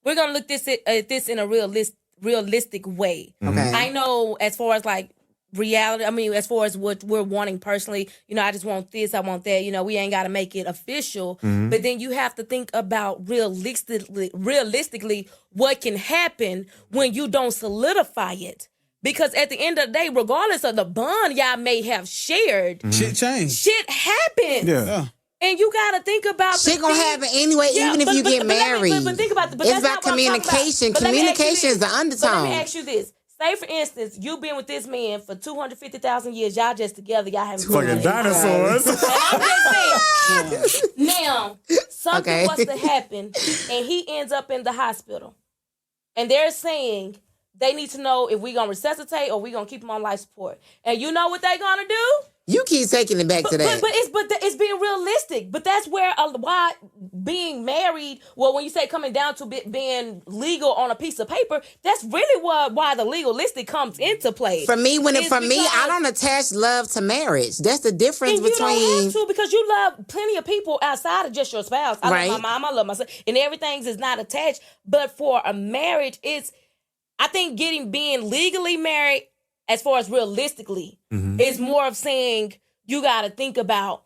we're gonna look at this in a realistic way. Okay. I know as far as like reality. I mean, as far as what we're wanting personally, I just want this, I want that. We ain't got to make it official. But then you have to think about realistically, what can happen when you don't solidify it. Because at the end of the day, regardless of the bond y'all may have shared, Shit changed. shit happens. Yeah. And you got to think about Shit gonna happen anyway, even if you get married. But think about it's that's about not what I'm talking communication. about. But let me ask you Communication is the this. But let undertone. me ask you this. Say, for instance, you've been with this man for 250,000 years. Y'all just together. Y'all haven't been Fucking together. dinosaurs. And I'm just saying. Now, something Okay. was to happen, and he ends up in the hospital. And they're saying they need to know if we're going to resuscitate or we're going to keep him on life support. And you know what they're going to do? You keep taking it back to that. But it's being realistic. But that's where why being married. Well, when you say coming down to being legal on a piece of paper, that's really why the legalistic comes into play. For me, It's I don't attach love to marriage. That's the difference and you between. don't have to, because you love plenty of people outside of just your spouse. I Right. love my mom, I love myself, and everything is not attached. But for a marriage, I think being legally married, as far as realistically, is more of saying you got to think about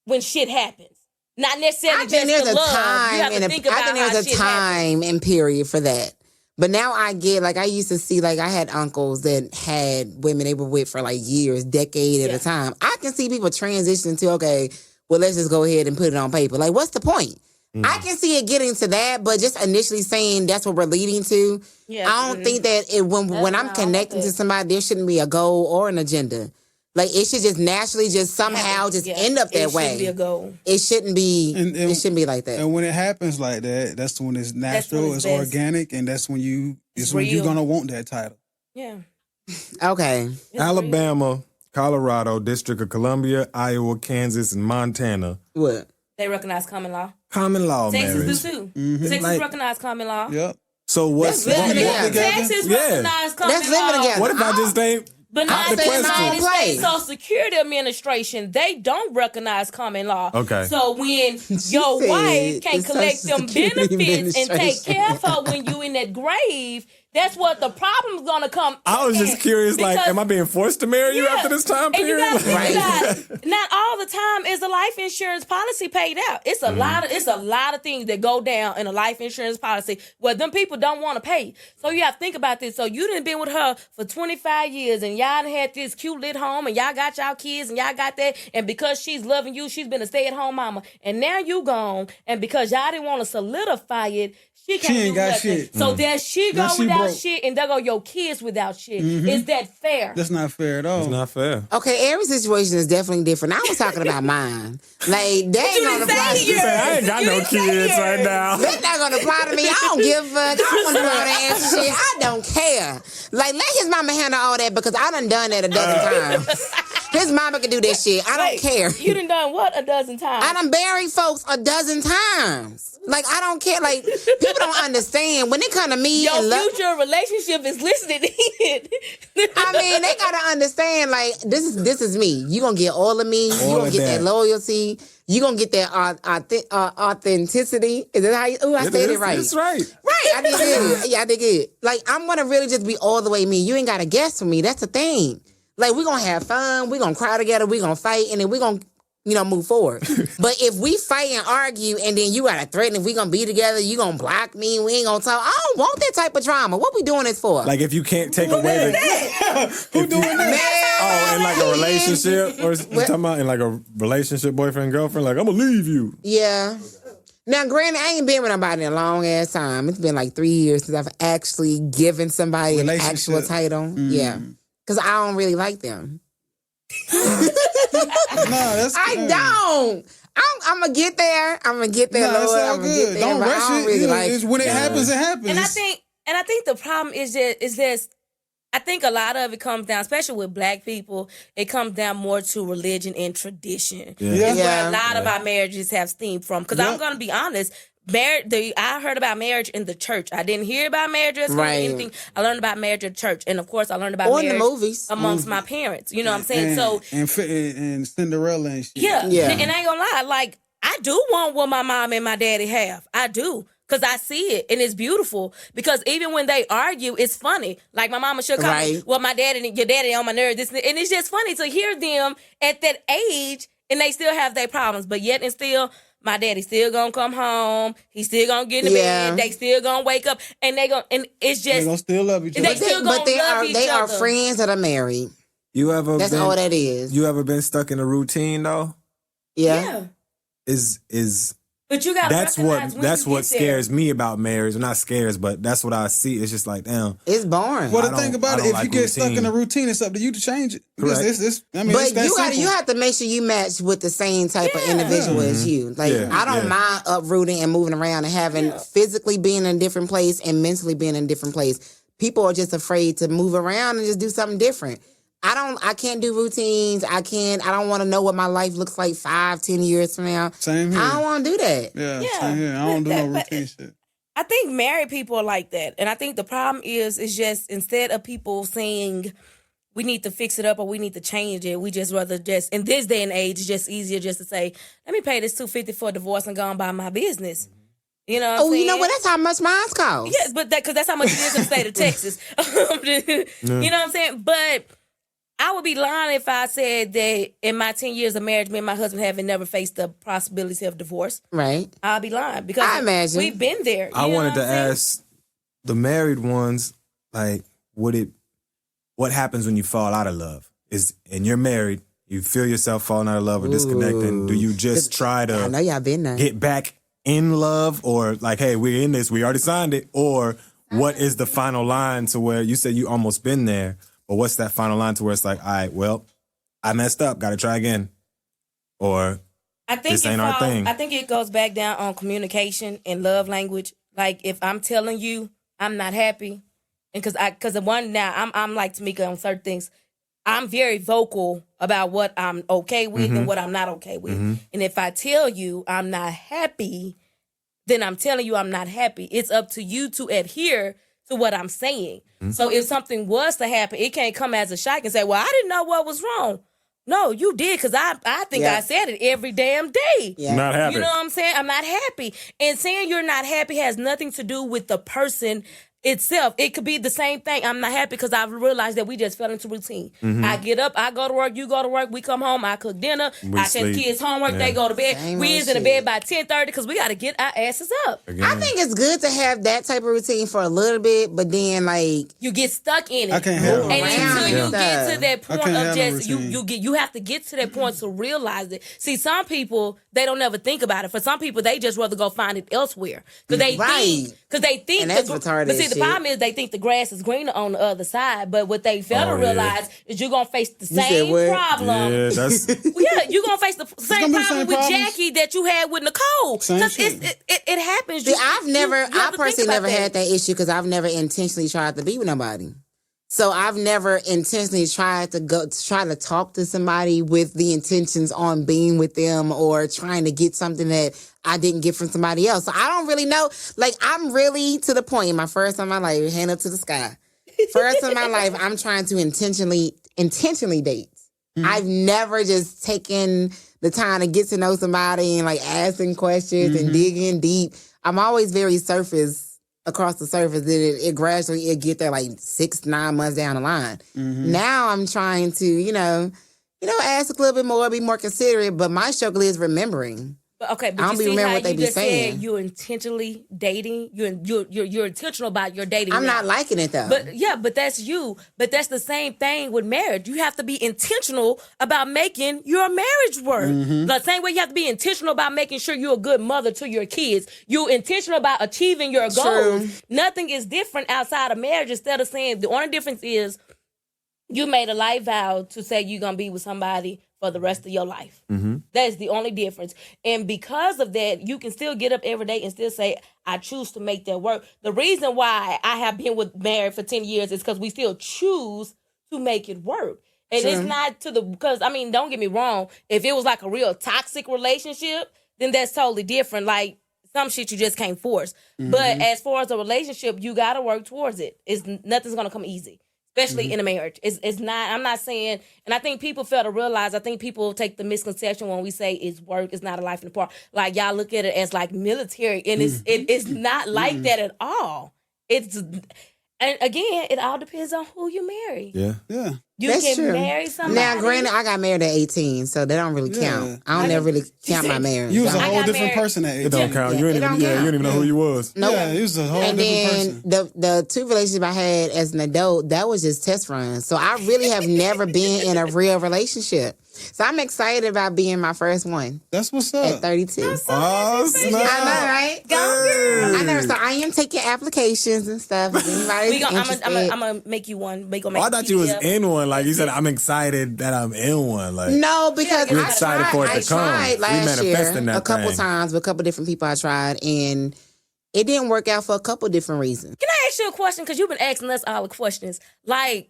when shit happens. Not necessarily I think just there's the a love. time You have to think about I think how there's a shit happens. time and period for that. But now I get, like, I used to see, like, I had uncles that had women they were with for like years, decade at a time. I can see people transition to, okay, well, let's just go ahead and put it on paper. Like, what's the point? I can see it getting to that, but just initially saying that's what we're leading to, Yeah, I don't think that when I'm connecting to somebody, there shouldn't be a goal or an agenda. Like, it should just naturally just somehow just end up that way. It shouldn't be a goal. It shouldn't be. And- it shouldn't be like that. And when it happens like that, that's when it's natural, it's it's best. organic, and that's when when you're real. gonna want that title. Yeah. Okay. It's Alabama, Colorado, District of Columbia, Iowa, Kansas, and Montana. What? They recognize common law. Common law Texas marriage. do too. Texas Like- recognize common law. Yep. So what's Let's live what- together. Texas Yeah. recognize common Let's live law. together. What if I just ain't? But not the the question. United Play. States Social Security Administration, they don't recognize common law. Okay. So when your said wife can't the collect Social them Security benefits and take Administration. care of her when you in that grave, that's what the problem's gonna come. I was just curious, like, Because- am I being forced to marry you Yeah. after this time And you period? gotta think Right. about, not all the time is the life insurance policy paid out. It's a lot of things that go down in a life insurance policy where them people don't want to pay. So you have to think about this. So you done been with her for 25 years and y'all done had this cute lit home and y'all got y'all kids and y'all got that, and because she's loving you, she's been a stay-at-home mama, and now you gone, and because y'all didn't want to solidify it, she can't ain't do got nothing. shit. So there she go Now she without broke. shit, and there go your kids without shit. Is that fair? That's not fair at all. It's not fair. Okay, every situation is definitely different. I was talking about mine. Like, they ain't gonna apply to You say, I ain't got no kids right now. That's not gonna apply to me. I don't give a fuck. I don't want to do all that answer shit. I don't care. Like, let his mama handle all that because I done that a dozen times. His mama can do that shit. I don't care. You done what a dozen times? I done buried folks a dozen times. Like, I don't care. Like, people don't understand. When they come to me Your and future relationship is listening in. I mean, they gotta understand, like, this is me. You gonna get all of me. You All gonna of get that. that loyalty. You gonna get that authenticity. Is that how you? Ooh, I said it right. It's right. Right, I did good. Yeah, I did good. Like, I'm gonna really just be all the way me. You ain't gotta guess for me. That's the thing. Like, we're gonna have fun. We're gonna cry together. We're gonna fight, and then we're gonna, move forward. But if we fight and argue, and then you gotta threaten, if we gonna be together, you gonna block me, we ain't gonna talk. I don't want that type of drama. What we doing this for? Like, if you can't take away the... Who doing that? Oh, in like a relationship? Or you talking about in like a relationship, boyfriend, girlfriend? Like, I'm gonna leave you. Yeah. Now, granted, I ain't been with nobody in a long ass time. It's been like 3 years since I've actually given somebody an actual title. Yeah. Because I don't really like them. I don't. I'm going to get there. I'm going to get there, No, it's Lord. all I'm going to get good. there. Don't but I rush don't it. really like It's when it happens, it happens. And I think the problem is just I think a lot of it comes down, especially with Black people, it comes down more to religion and tradition. Yeah. Where a lot of our marriages have stemmed from. Because I'm going to be honest, I heard about marriage in the church. I didn't hear about marriage at school or anything. I learned about marriage at church. And of course, I learned about marriage in the movies. amongst my parents. You know what I'm saying? And Cinderella and shit. Yeah. And I ain't gonna lie, like, I do want what my mom and my daddy have. I do. Because I see it, and it's beautiful. Because even when they argue, it's funny. Like, my mama should come, well, my daddy and your daddy on my nerves. And it's just funny to hear them at that age, and they still have their problems. But yet and still, my daddy still gonna come home. He still gonna get in the bed. They still gonna wake up, and and it's just... They gonna still love each other. They are friends that are married. That's all that is. You ever been stuck in a routine, though? Yeah. But you got that's what scares me about marriage. Not scares, but that's what I see. It's just like, damn, it's boring. Well, the thing about it, if you get stuck in a routine, it's up to you to change it. Correct. You have to make sure you match with the same type of individual as you. Like, I don't mind uprooting and moving around and having physically being in a different place and mentally being in a different place. People are just afraid to move around and just do something different. I can't do routines. I don't want to know what my life looks like 5-10 years from now. Same here. I don't want to do that. Yeah, same here. I don't do no routine shit. I think married people are like that. And I think the problem is just instead of people saying we need to fix it up or we need to change it, we just rather just, in this day and age, it's just easier just to say, let me pay this $250 for a divorce and go on by my business. You know what I'm saying? You know what? That's how much mine costs. Yes, but because that's how much it is in the state of Texas. You know what I'm saying? But I would be lying if I said that in my 10 years of marriage, me and my husband haven't never faced the possibility of divorce. Right. I'll be lying because I imagine we've been there. I wanted to ask the married ones, like, what happens when you fall out of love? And you're married, you feel yourself falling out of love or disconnecting. Do you just try to I know y'all been there. get back in love, or like, hey, we're in this, we already signed it? Or what is the final line to where you said you almost been there? But what's that final line to where it's like, all right, well, I messed up, got to try again, or this ain't our thing? I think it goes back down on communication and love language. Like, if I'm telling you I'm not happy, and because the one now I'm like Tamika on certain things, I'm very vocal about what I'm okay with and what I'm not okay with. And if I tell you I'm not happy, then I'm telling you I'm not happy. It's up to you to adhere to what I'm saying. So if something was to happen, it can't come as a shock and say, well, I didn't know what was wrong. No, you did, because I think I said it every damn day. Not happy. You know what I'm saying? I'm not happy. And saying you're not happy has nothing to do with the person itself. It could be the same thing. I'm not happy because I've realized that we just fell into routine. I get up, I go to work, you go to work, we come home, I cook dinner, I send kids homework, they go to bed. We is in the bed by 10:30 because we got to get our asses up. Again. I think it's good to have that type of routine for a little bit, but then, like, you get stuck in it. I can't have And until you get to that point of just no you have to get to that point to realize it. See, some people, they don't ever think about it. For some people, they just rather go find it elsewhere because they think and that's retarded. But see, the problem is they think the grass is greener on the other side. But what they fail to realize is you're gonna face the same problem. Yeah, that's You're gonna face the same problem with Jackie that you had with Nicole. Because it happens. See, I personally never had that issue because I've never intentionally tried to be with nobody. So I've never intentionally tried to talk to somebody with the intentions on being with them or trying to get something that I didn't get from somebody else. So I don't really know. Like, I'm really to the point in my first time in my life, hand up to the sky. First in my life, I'm trying to intentionally date. I've never just taken the time to get to know somebody and like asking questions and digging deep. I'm always very across the surface. It gradually get there like 6-9 months down the line. Now I'm trying to, ask a little bit more, be more considerate, but my struggle is remembering. Okay, but I don't you see remember how what they you be just saying. said you're intentionally dating. You're intentional about your dating. I'm now. not liking it though. But that's you. But that's the same thing with marriage. You have to be intentional about making your marriage work. The same way you have to be intentional about making sure you're a good mother to your kids. You're intentional about achieving your goals. Nothing is different outside of marriage. Instead of saying the only difference is you made a life vow to say you're gonna be with somebody for the rest of your life. That's the only difference. And because of that, you can still get up every day and still say, I choose to make that work. The reason why I have been married for 10 years is because we still choose to make it work. And it's not because don't get me wrong, if it was like a real toxic relationship, then that's totally different. Like, some shit you just can't force. But as far as a relationship, you got to work towards it. Nothing's going to come easy. Especially in a marriage. It's not, I'm not saying, and I think people fail to realize, I think people take the misconception when we say it's work, it's not a life in the park. Like, y'all look at it as like military, and it's not like that at all. And again, it all depends on who you marry. Yeah. You That's can true. marry somebody. Now, granted, I got married at 18, so that don't really count. I don't ever really count my marriage. You was a Don't. whole different married. person at 18. It don't count. You it didn't don't count. even know who you was. Nope. Yeah, you was a whole And different then person. the 2 relationships I had as an adult, that was just test runs. So I really have never been in a real relationship. So I'm excited about being my first one That's what's at up. 32. Oh, snap. I know, right? Go, girl. I know. So I am taking applications and stuff. If anybody's interested. I'm gonna make you one. I thought you was in one. Like you said, I'm excited that I'm in one. Like No, because You're I excited tried, for it to I tried come. last We year manifesting that a couple thing. times with a couple different people I tried, and it didn't work out for a couple different reasons. Can I ask you a question? Because you've been asking us all the questions. Like,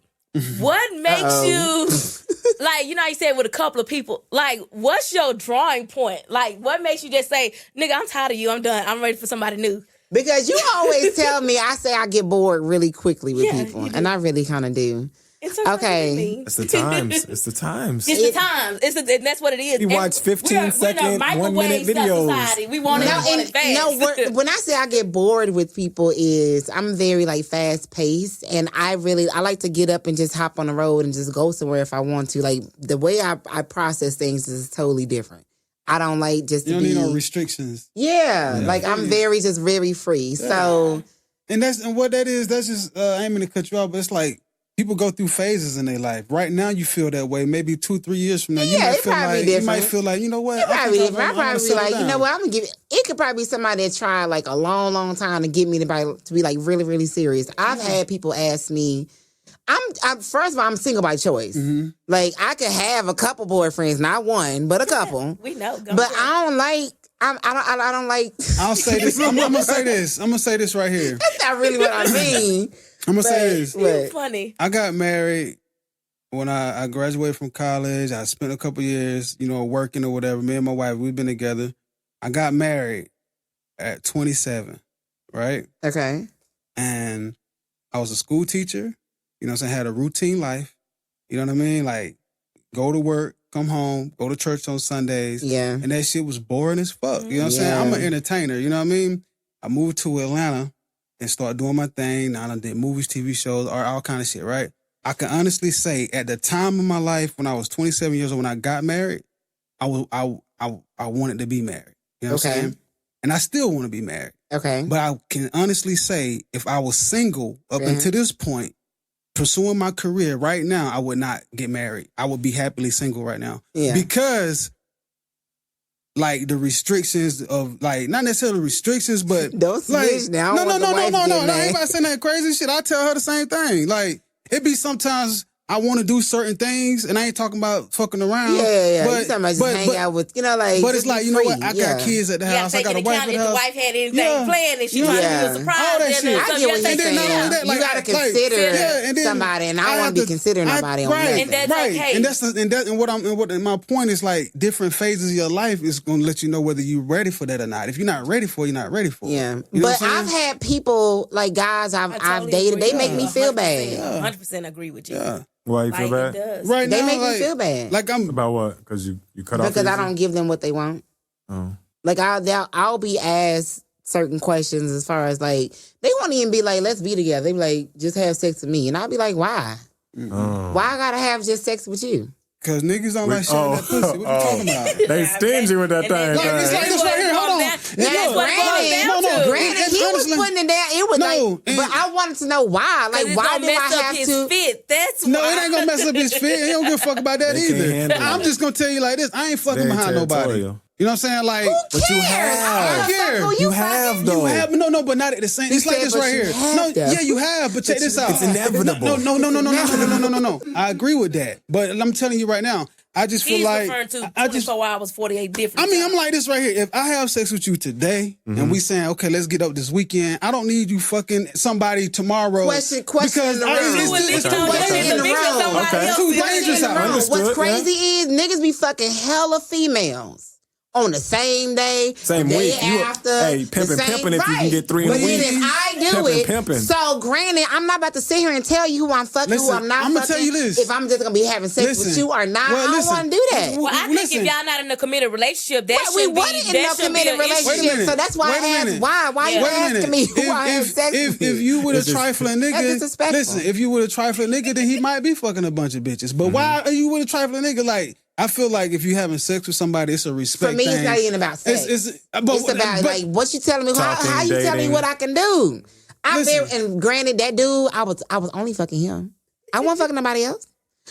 what makes you, like, you know how you said with a couple of people, like, what's your drawing point? Like, what makes you just say, nigga, I'm tired of you. I'm done. I'm ready for somebody new. Because you always tell me, I say I get bored really quickly with Yeah, people, you do. and I really kind of do. It's Okay. it's the times. It's the times. It's the times. And that's what it is. You watch 15-second, 1-minute videos. Society. We want it, No, we want it fast. when I say I get bored with people is I'm very like fast paced, and I like to get up and just hop on the road and just go somewhere if I want to. Like the way I process things is totally different. I don't like just You to don't be need no restrictions. like I'm very free. So And what that is, that's just, I ain't mean to cut you off, but it's like, people go through phases in their life. Right now, you feel that way. Maybe 2-3 years from now, you might it feel probably like different. you might feel like, you know what? it probably think different. I probably be like, you know what, I'm gonna give it. It could probably be somebody that tried like a long time to get me to be like really serious. I've had people ask me. I'm first of all, I'm single by choice. Like I could have a couple boyfriends, not one, but a couple. We know. But I don't like. I don't like. I'll say this. I'm gonna say this. I'm gonna say this right here. That's not really what I mean. I'm gonna say this. You're funny. I got married when I graduated from college. I spent a couple years, working or whatever. Me and my wife, we've been together. I got married at 27, right? Okay. And I was a school teacher. You know what I'm saying? Had a routine life. You know what I mean? Like, go to work, come home, go to church on Sundays. Yeah. And that shit was boring as fuck. You know what I'm saying? I'm an entertainer. You know what I mean? I moved to Atlanta and started doing my thing. Now I did movies, TV shows, all kind of shit, right? I can honestly say at the time of my life when I was 27 years old, when I got married, I wanted to be married. You know what I'm saying? And I still want to be married. Okay. But I can honestly say if I was single up until this point, pursuing my career right now, I would not get married. I would be happily single right now. Yeah. Because like the restrictions of like not necessarily restrictions, but Don't switch now. No. I I want the wife ain't getting about to say that crazy shit. I tell her the same thing. Like it be sometimes I want to do certain things, and I ain't talking about fucking around. Yeah. But, You talking about just hang out with, like. But it's just like, be you know free. what? I got kids at the house. I got a wife at the If house. the wife had anything planned and she wanted to do a surprise, all that then shit. I get what you're And then not only saying. that, like, You gotta consider somebody, and I don't want to be considering nobody on right, nothing. And that's okay. And my point is like different phases of your life is going to let you know whether you're ready for that or not. If you're not ready for it, you're not ready for it. Yeah, You know but what I'm I've saying? had people like guys I've dated. They make me feel bad. 100% agree with you. Yeah. Why you feel Like, it bad? does. Right They now, make like, me feel bad. Like I'm About what? Because you cut off Because I easy? don't give them what they want. Oh. Like I'll be asked certain questions as far as like they won't even be like, let's be together. They be like, just have sex with me, and I'll be like, why? Oh. Why I gotta have just sex with you? because niggas don't like sharing that pussy. What you talking about? They stingy with that thing. Like, it's like this right here. Hold on. Now, granted, he was putting it down. It was but I wanted to know why. Like, why do I have to? Fit. That's why. No, it ain't gonna mess up his fit. He don't give a fuck about that They can't either. handle I'm it. just gonna tell you like this. I ain't fucking Very behind nobody. territorial. You know what I'm saying? Like, Who cares? you have. I don't care. fuck who You have, fucking. though. you have no, but not at the same. He It's like said, this but right you here. have, No, though. yeah, you have. But check this out. It's inevitable. No. I agree with that. But I'm telling you right now, I just feel He's like referring to I just. 24 hours, 48 different. I mean, I'm like this right here. If I have sex with you today and we saying, okay, let's get up this weekend, I don't need you fucking somebody tomorrow. Question because in the room. it's too Question in the room. Okay. It's too Question in dangerous the out room. here. Understood, What's crazy is niggas be fucking hella females. On the same day, Same the day week. You- after. hey, pimpin', the same- pimpin' if you can get 3 in a but week. then if I do Pimpin', it, pimpin'. so granted, I'm not about to sit here and tell you who I'm fucking, Listen, who I'm not I'ma fucking. tell you this. If I'm just gonna be having sex with you or not, I don't want to do that. Well, I think if y'all not in a committed relationship, that But we should be wasn't in no that should be committed an issue. Wait a relationship, minute. so that's why Wait a I asked minute. why. Why you Wait a asking minute. me who I have sex If with? you with a It's just- trifling That's nigga, disrespectful. listen, if you with a trifling nigga, then he might be fucking a bunch of bitches. But why are you with a trifling nigga? Like, I feel like if you having sex with somebody, it's a respect For me, thing. it's not even about sex. It's about like what you telling me. How Talking, you telling me dating. what I can do? Listen. And granted, that dude, I was only fucking him. I wasn't fucking nobody else.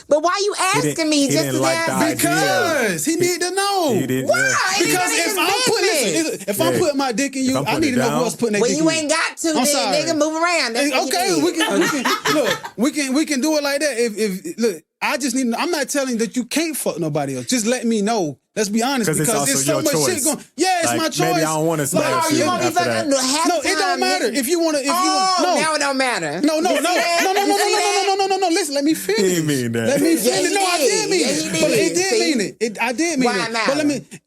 But why you asking me he just didn't to like ask? the idea. because he need to know. He didn't. Why? Yeah. Because if I'm putting, if I'm putting my dick in you, I'm I putting need it to know down. who else putting their Well, dick you in ain't got to. I'm Then sorry. nigga, move around. That's what Okay, you we did. can look. We can do it like that. If look, I just need. I'm not telling you that you can't fuck nobody else. Just let me know. Let's be honest, 'Cause it's because also there's so your much choice. shit going. Yeah, it's Like, my choice. maybe I don't wanna smash Oh, you you gonna be after fucking that. half No, it don't matter. If you want to, now it don't matter. No. Listen, let me finish. He didn't mean that. Let me Yeah, finish. he No, I did. did mean Yeah, it. he But did. it did See? mean it. I did mean Why it. it But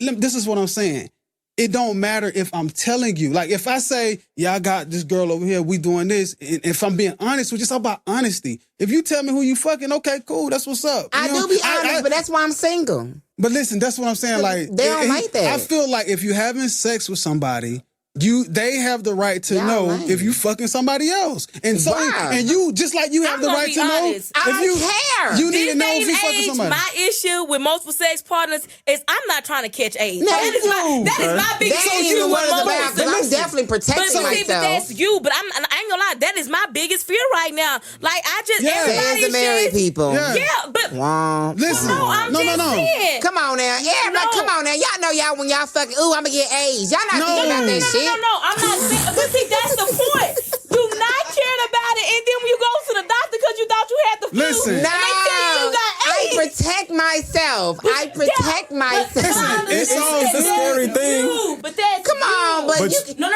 matter? this is what I'm saying. It don't matter if I'm telling you. Like, if I say, yeah, I got this girl over here, we doing this, and if I'm being honest with you, it's all about honesty. If you tell me who you fucking, okay, cool, that's what's up. I You know? do be honest, but that's why I'm single. But listen, that's what I'm saying. Like, They don't like that. I feel like if you're having sex with somebody, they have the right to Y'all know lying. if you fucking somebody else. And so, Wow. and you, just like you have I'm the gonna right be to know. honest. I if don't you, care. You need This to know day if and you fucking age, somebody. my issue with multiple sex partners is I'm not trying to catch AIDS. No, that is my biggest That ain't issue even what with it's multiple about. sex. Because I'm definitely But protecting see, but myself. that's you. But I ain't gonna lie, that is my biggest fear right now. Like I just Yeah. everybody Says the married says- people. Yeah. Yeah, but Womp, Listen, no, I'm no, just saying. Come on now. Everybody, No. come on now. Y'all know y'all when y'all fucking, ooh, I'm going to get AIDS. Y'all not thinking about that shit. No, I'm not saying. But see, that's the point. You not caring about it, and then when you go to the doctor because you thought you had the flu, Listen. and they tell you got I AIDS. protect myself. I protect myself. It's all It's a scary thing. You, but that's Come on, but But you no.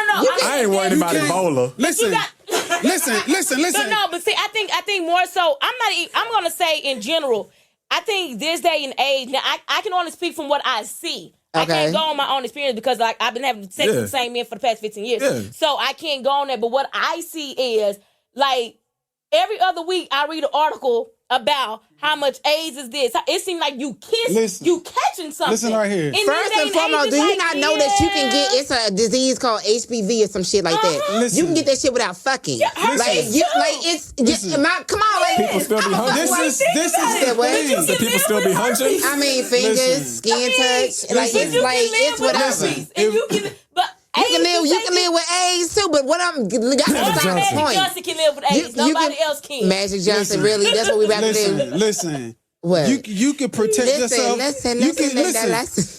I ain't worried about Ebola. Listen, listen. No, but see, I think more so. I'm gonna say in general. I think this day and age. Now, I can only speak from what I see. I Okay. can't go on my own experience because like I've been having sex with the same men for the past 15 years. Yeah. So I can't go on that. But what I see is like every other week I read an article about how much AIDS is this. It seems like you catching something. Listen right here. In this First day and foremost, age, do you it's not like, know that you can yeah. get, it's a disease called HPV or some shit like that. Listen. You can get that shit without fucking. herpes too. Come on, like, People still be hunching. This is the What? thing. The people still be hunching. I mean, fingers, Listen. skin touch, like But it's you like can live it's with whatever. herpes, and you can, but You can live with AIDS too, but what I'm got to stop the Magic point. Johnson can live with AIDS. Nobody else can. Magic Johnson, really? That's what we about to do. Listen. What? You can protect yourself. Listen,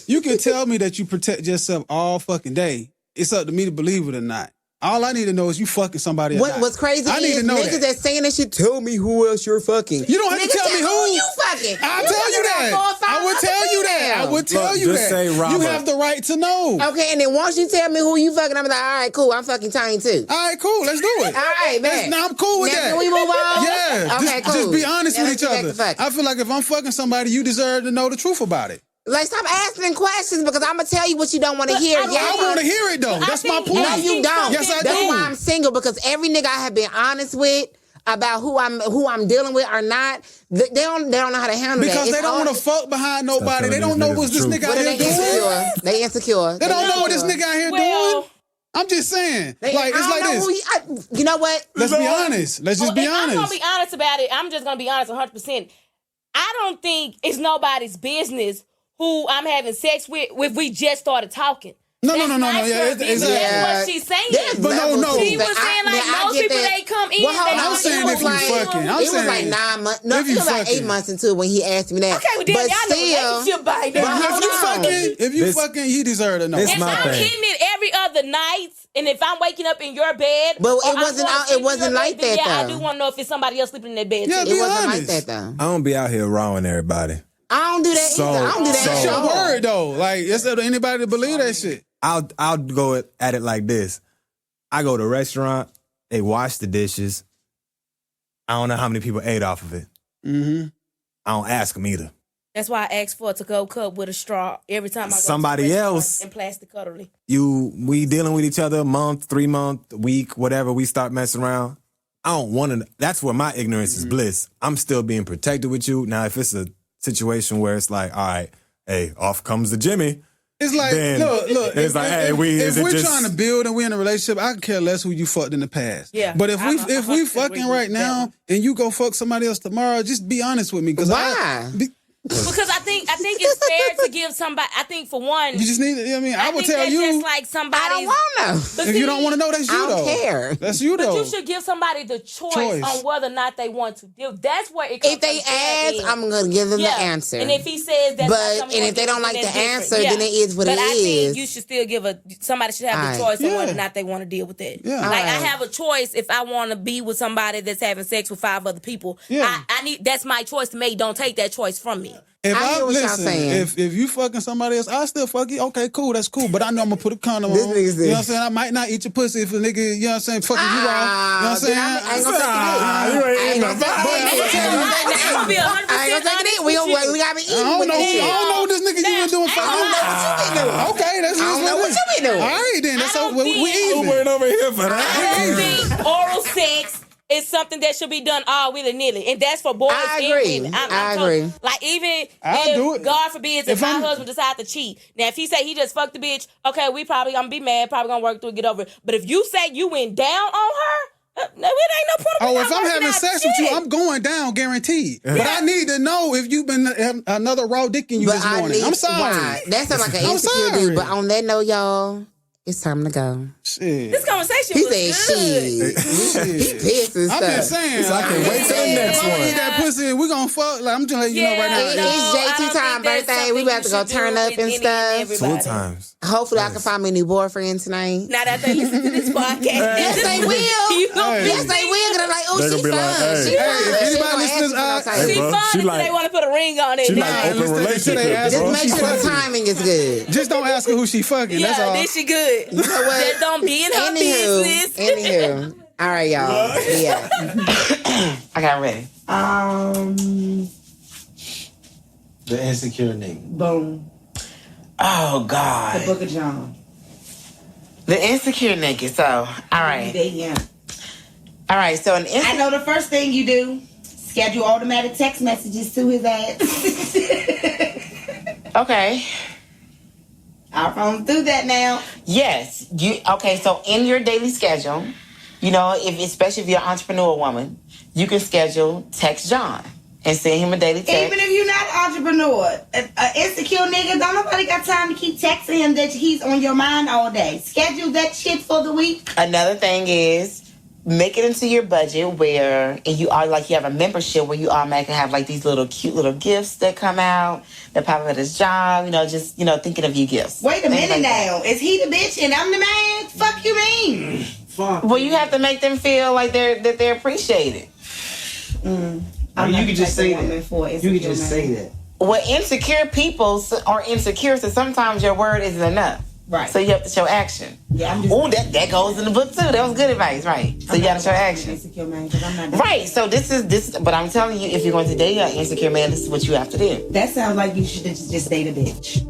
You can tell me that you protect yourself all fucking day. It's up to me to believe it or not. All I need to know is you fucking somebody else. What's crazy I need is to know niggas that saying that shit, tell me who else you're fucking. You don't have to Niggas, tell me who you fucking. I'll tell you that. I would tell you that. I would tell you just that. say Robert. You have the right to know. Okay, and then once you tell me who you fucking, I'm like, all right, cool. I'm fucking Tiny too. All right, cool. Let's do it. All right, man. Now I'm cool with Now, that. can we move on? Yeah. Okay, cool. Just be honest Now with let's each get back other. to fucking. I feel like if I'm fucking somebody, you deserve to know the truth about it. Like, stop asking questions because I'm gonna tell you what you don't want to hear. I want to hear it though. That's my point. No, you don't. Yes, I That's do. why I'm single, because every nigga I have been honest with about who I'm dealing with or not, they don't know how to handle that. Because they don't want to fuck behind nobody. They don't know what's this nigga out here doing. They insecure. They don't know what this nigga out here doing. I'm just saying. Like, it's like this. You know what? Let's be honest. Let's just be honest. I'm going to be honest about it. I'm just going to be honest 100%. I don't think it's nobody's business who I'm having sex with if we just started talking. No. Yeah, Exactly. that's what she's saying. But no. She was saying like most people they come in. I'm saying if you fucking. I'm It was saying like 9 months. No, if it you was like 8 fucking. months into it when he asked me that. Okay, well then But y'all know still, relationship by then. If you fucking, he deserve to know. This If my I'm thing. hitting it every other night, and if I'm waking up in your bed, But or it I'm wasn't going to all- it sleep in wasn't your like bed, then that, yeah, I though. do want to know if it's somebody else sleeping in that bed Yeah, too. it wasn't honest. like that though. I don't be out here rawing everybody. I don't do that So- either. I don't do that. so- That's at your all. word though. Like, it's up to anybody to believe that shit. I'll go at it like this. I go to a restaurant, they wash the dishes. I don't know how many people ate off of it. Mm-hmm. I don't ask them either. That's why I ask for a to-go cup with a straw every time I go Somebody to a restaurant else. and plastic cutlery. We dealing with each other a month, 3 month, week, whatever, we start messing around. I don't want to, that's where my ignorance is bliss. I'm still being protected with you. Now, if it's a situation where it's like, all right, hey, off comes the Jimmy. It's like, Then look. it's like, hey, if we're just- trying to build and we're in a relationship, I could care less who you fucked in the past. Yeah, But if I'm we 100% fucking agree right with now that. and you go fuck somebody else tomorrow, just be honest with me. Why? Because I think it's fair to give somebody. I think for one, You just need to. I mean, I would think tell that's you just like somebody. I don't want to. if you don't want to know. That's you I don't though. care. That's you But though. you should give somebody the choice on whether or not they want to deal. That's where it comes If they from their ask, end. I'm gonna give them the answer. And if he says that's not But something and you if they do, don't like then the that's different. answer, then it is what but it I is. think you should still give somebody should have the Alright. choice on whether or Yeah. not they want to deal with that. Yeah. Like I Alright. have a choice if I want to be with somebody that's having sex with 5 other people. Yeah. I need that's my choice to make. Don't take that choice from me. If I hear what y'all listen, saying. if you fucking somebody else, I still fuck you. Okay, cool, that's cool. But I know I'm gonna put a condom This on. nigga You said- know what I'm saying? I might not eat your pussy if a nigga, you know what I'm saying, fucking you raw. You know what I'm saying? I ain't gonna take it. you ain't I ain't gonna take I'm gonna be 100% I ain't gonna take it. We gotta be eating I don't with know. this shit. I don't know what this nigga you been doing. I don't know what you been doing. Okay, that's I don't know what you been doing. All right, then. That's I don't we think- even. over here for I don't think oral sex is something that should be done all willy-nilly. And that's for boys I and agree. women. I agree. Like, even I'll do if, it. God forbid, if If my I'm- husband decide to cheat. Now, if he say he just fucked the bitch, okay, we probably gonna be mad, probably gonna work through it, get over it. But if you say you went down on her, no, it ain't no point of Oh, me if not I'm working having out sex with you, shit. I'm going down, guaranteed. But I need to know if you've been having another raw dick in you But this I morning. need. I'm sorry. Why? That sounds like an I'm insecure sorry. dude. But on that note, y'all, it's time to go. Shit. This conversation He was said good. shit. He Shit. pissed and I'm stuff. just saying. I can't wait till the next If I'm gonna one. eat that pussy, we gonna fuck. Like, I'm just letting you know right now. It's No, I JT don't time, think that's birthday. We something about to you go should turn do up with and any stuff. everybody. 2 times. Hopefully, I can find me a new boyfriend tonight. Now that they listen to this podcast, Yes, they will. You gonna Hey. be Yes, they will. Cause I'm like, oh, They she gonna be like, fun. hey. She Hey, fun. if She anybody gonna listen to ask me this, for no Hey, She bro, fun she until like- they want to put a ring on it. She Nah. like open listen to relationship, they ass. Just bro. make sure the timing is good. Just don't ask her who she fucking. Yeah, That's all. then she good. You know what? Just don't be in her business. Anywho. All right, y'all. Yeah. I got ready. The insecure nigga. Boom. Oh, The God. Book of John. The insecure nigga. So, all right. Yeah. All right. So, an I insecure. know the first thing you do, schedule automatic text messages to his ass. Okay. Our phones do that now. Yes. Okay. So, in your daily schedule, you know, especially if you're an entrepreneur woman, you can schedule text John and send him a daily text. Even if you're not an entrepreneur, an insecure nigga, don't nobody got time to keep texting him that he's on your mind all day. Schedule that shit for the week. Another thing is make it into your budget where, and you are like, you have a membership where you automatically have like these little cute little gifts that come out that pop up at his job, you know, just, you know, thinking of you gifts. Wait a Things minute like that. now. Is he the bitch and I'm the man? Fuck you mean? fine. Well, you have to make them feel like they're appreciated. You can just say that. You can just say that. Well, insecure people are insecure, so sometimes your word isn't enough. Right. So you have to show action. Yeah, I'm just. Oh, that goes in the book too. That was good advice, right? So you got to show action. Insecure man, because I'm not. Right. So this is. But I'm telling you, if you're going to date an insecure man, this is what you have to do. That sounds like you should just date a bitch.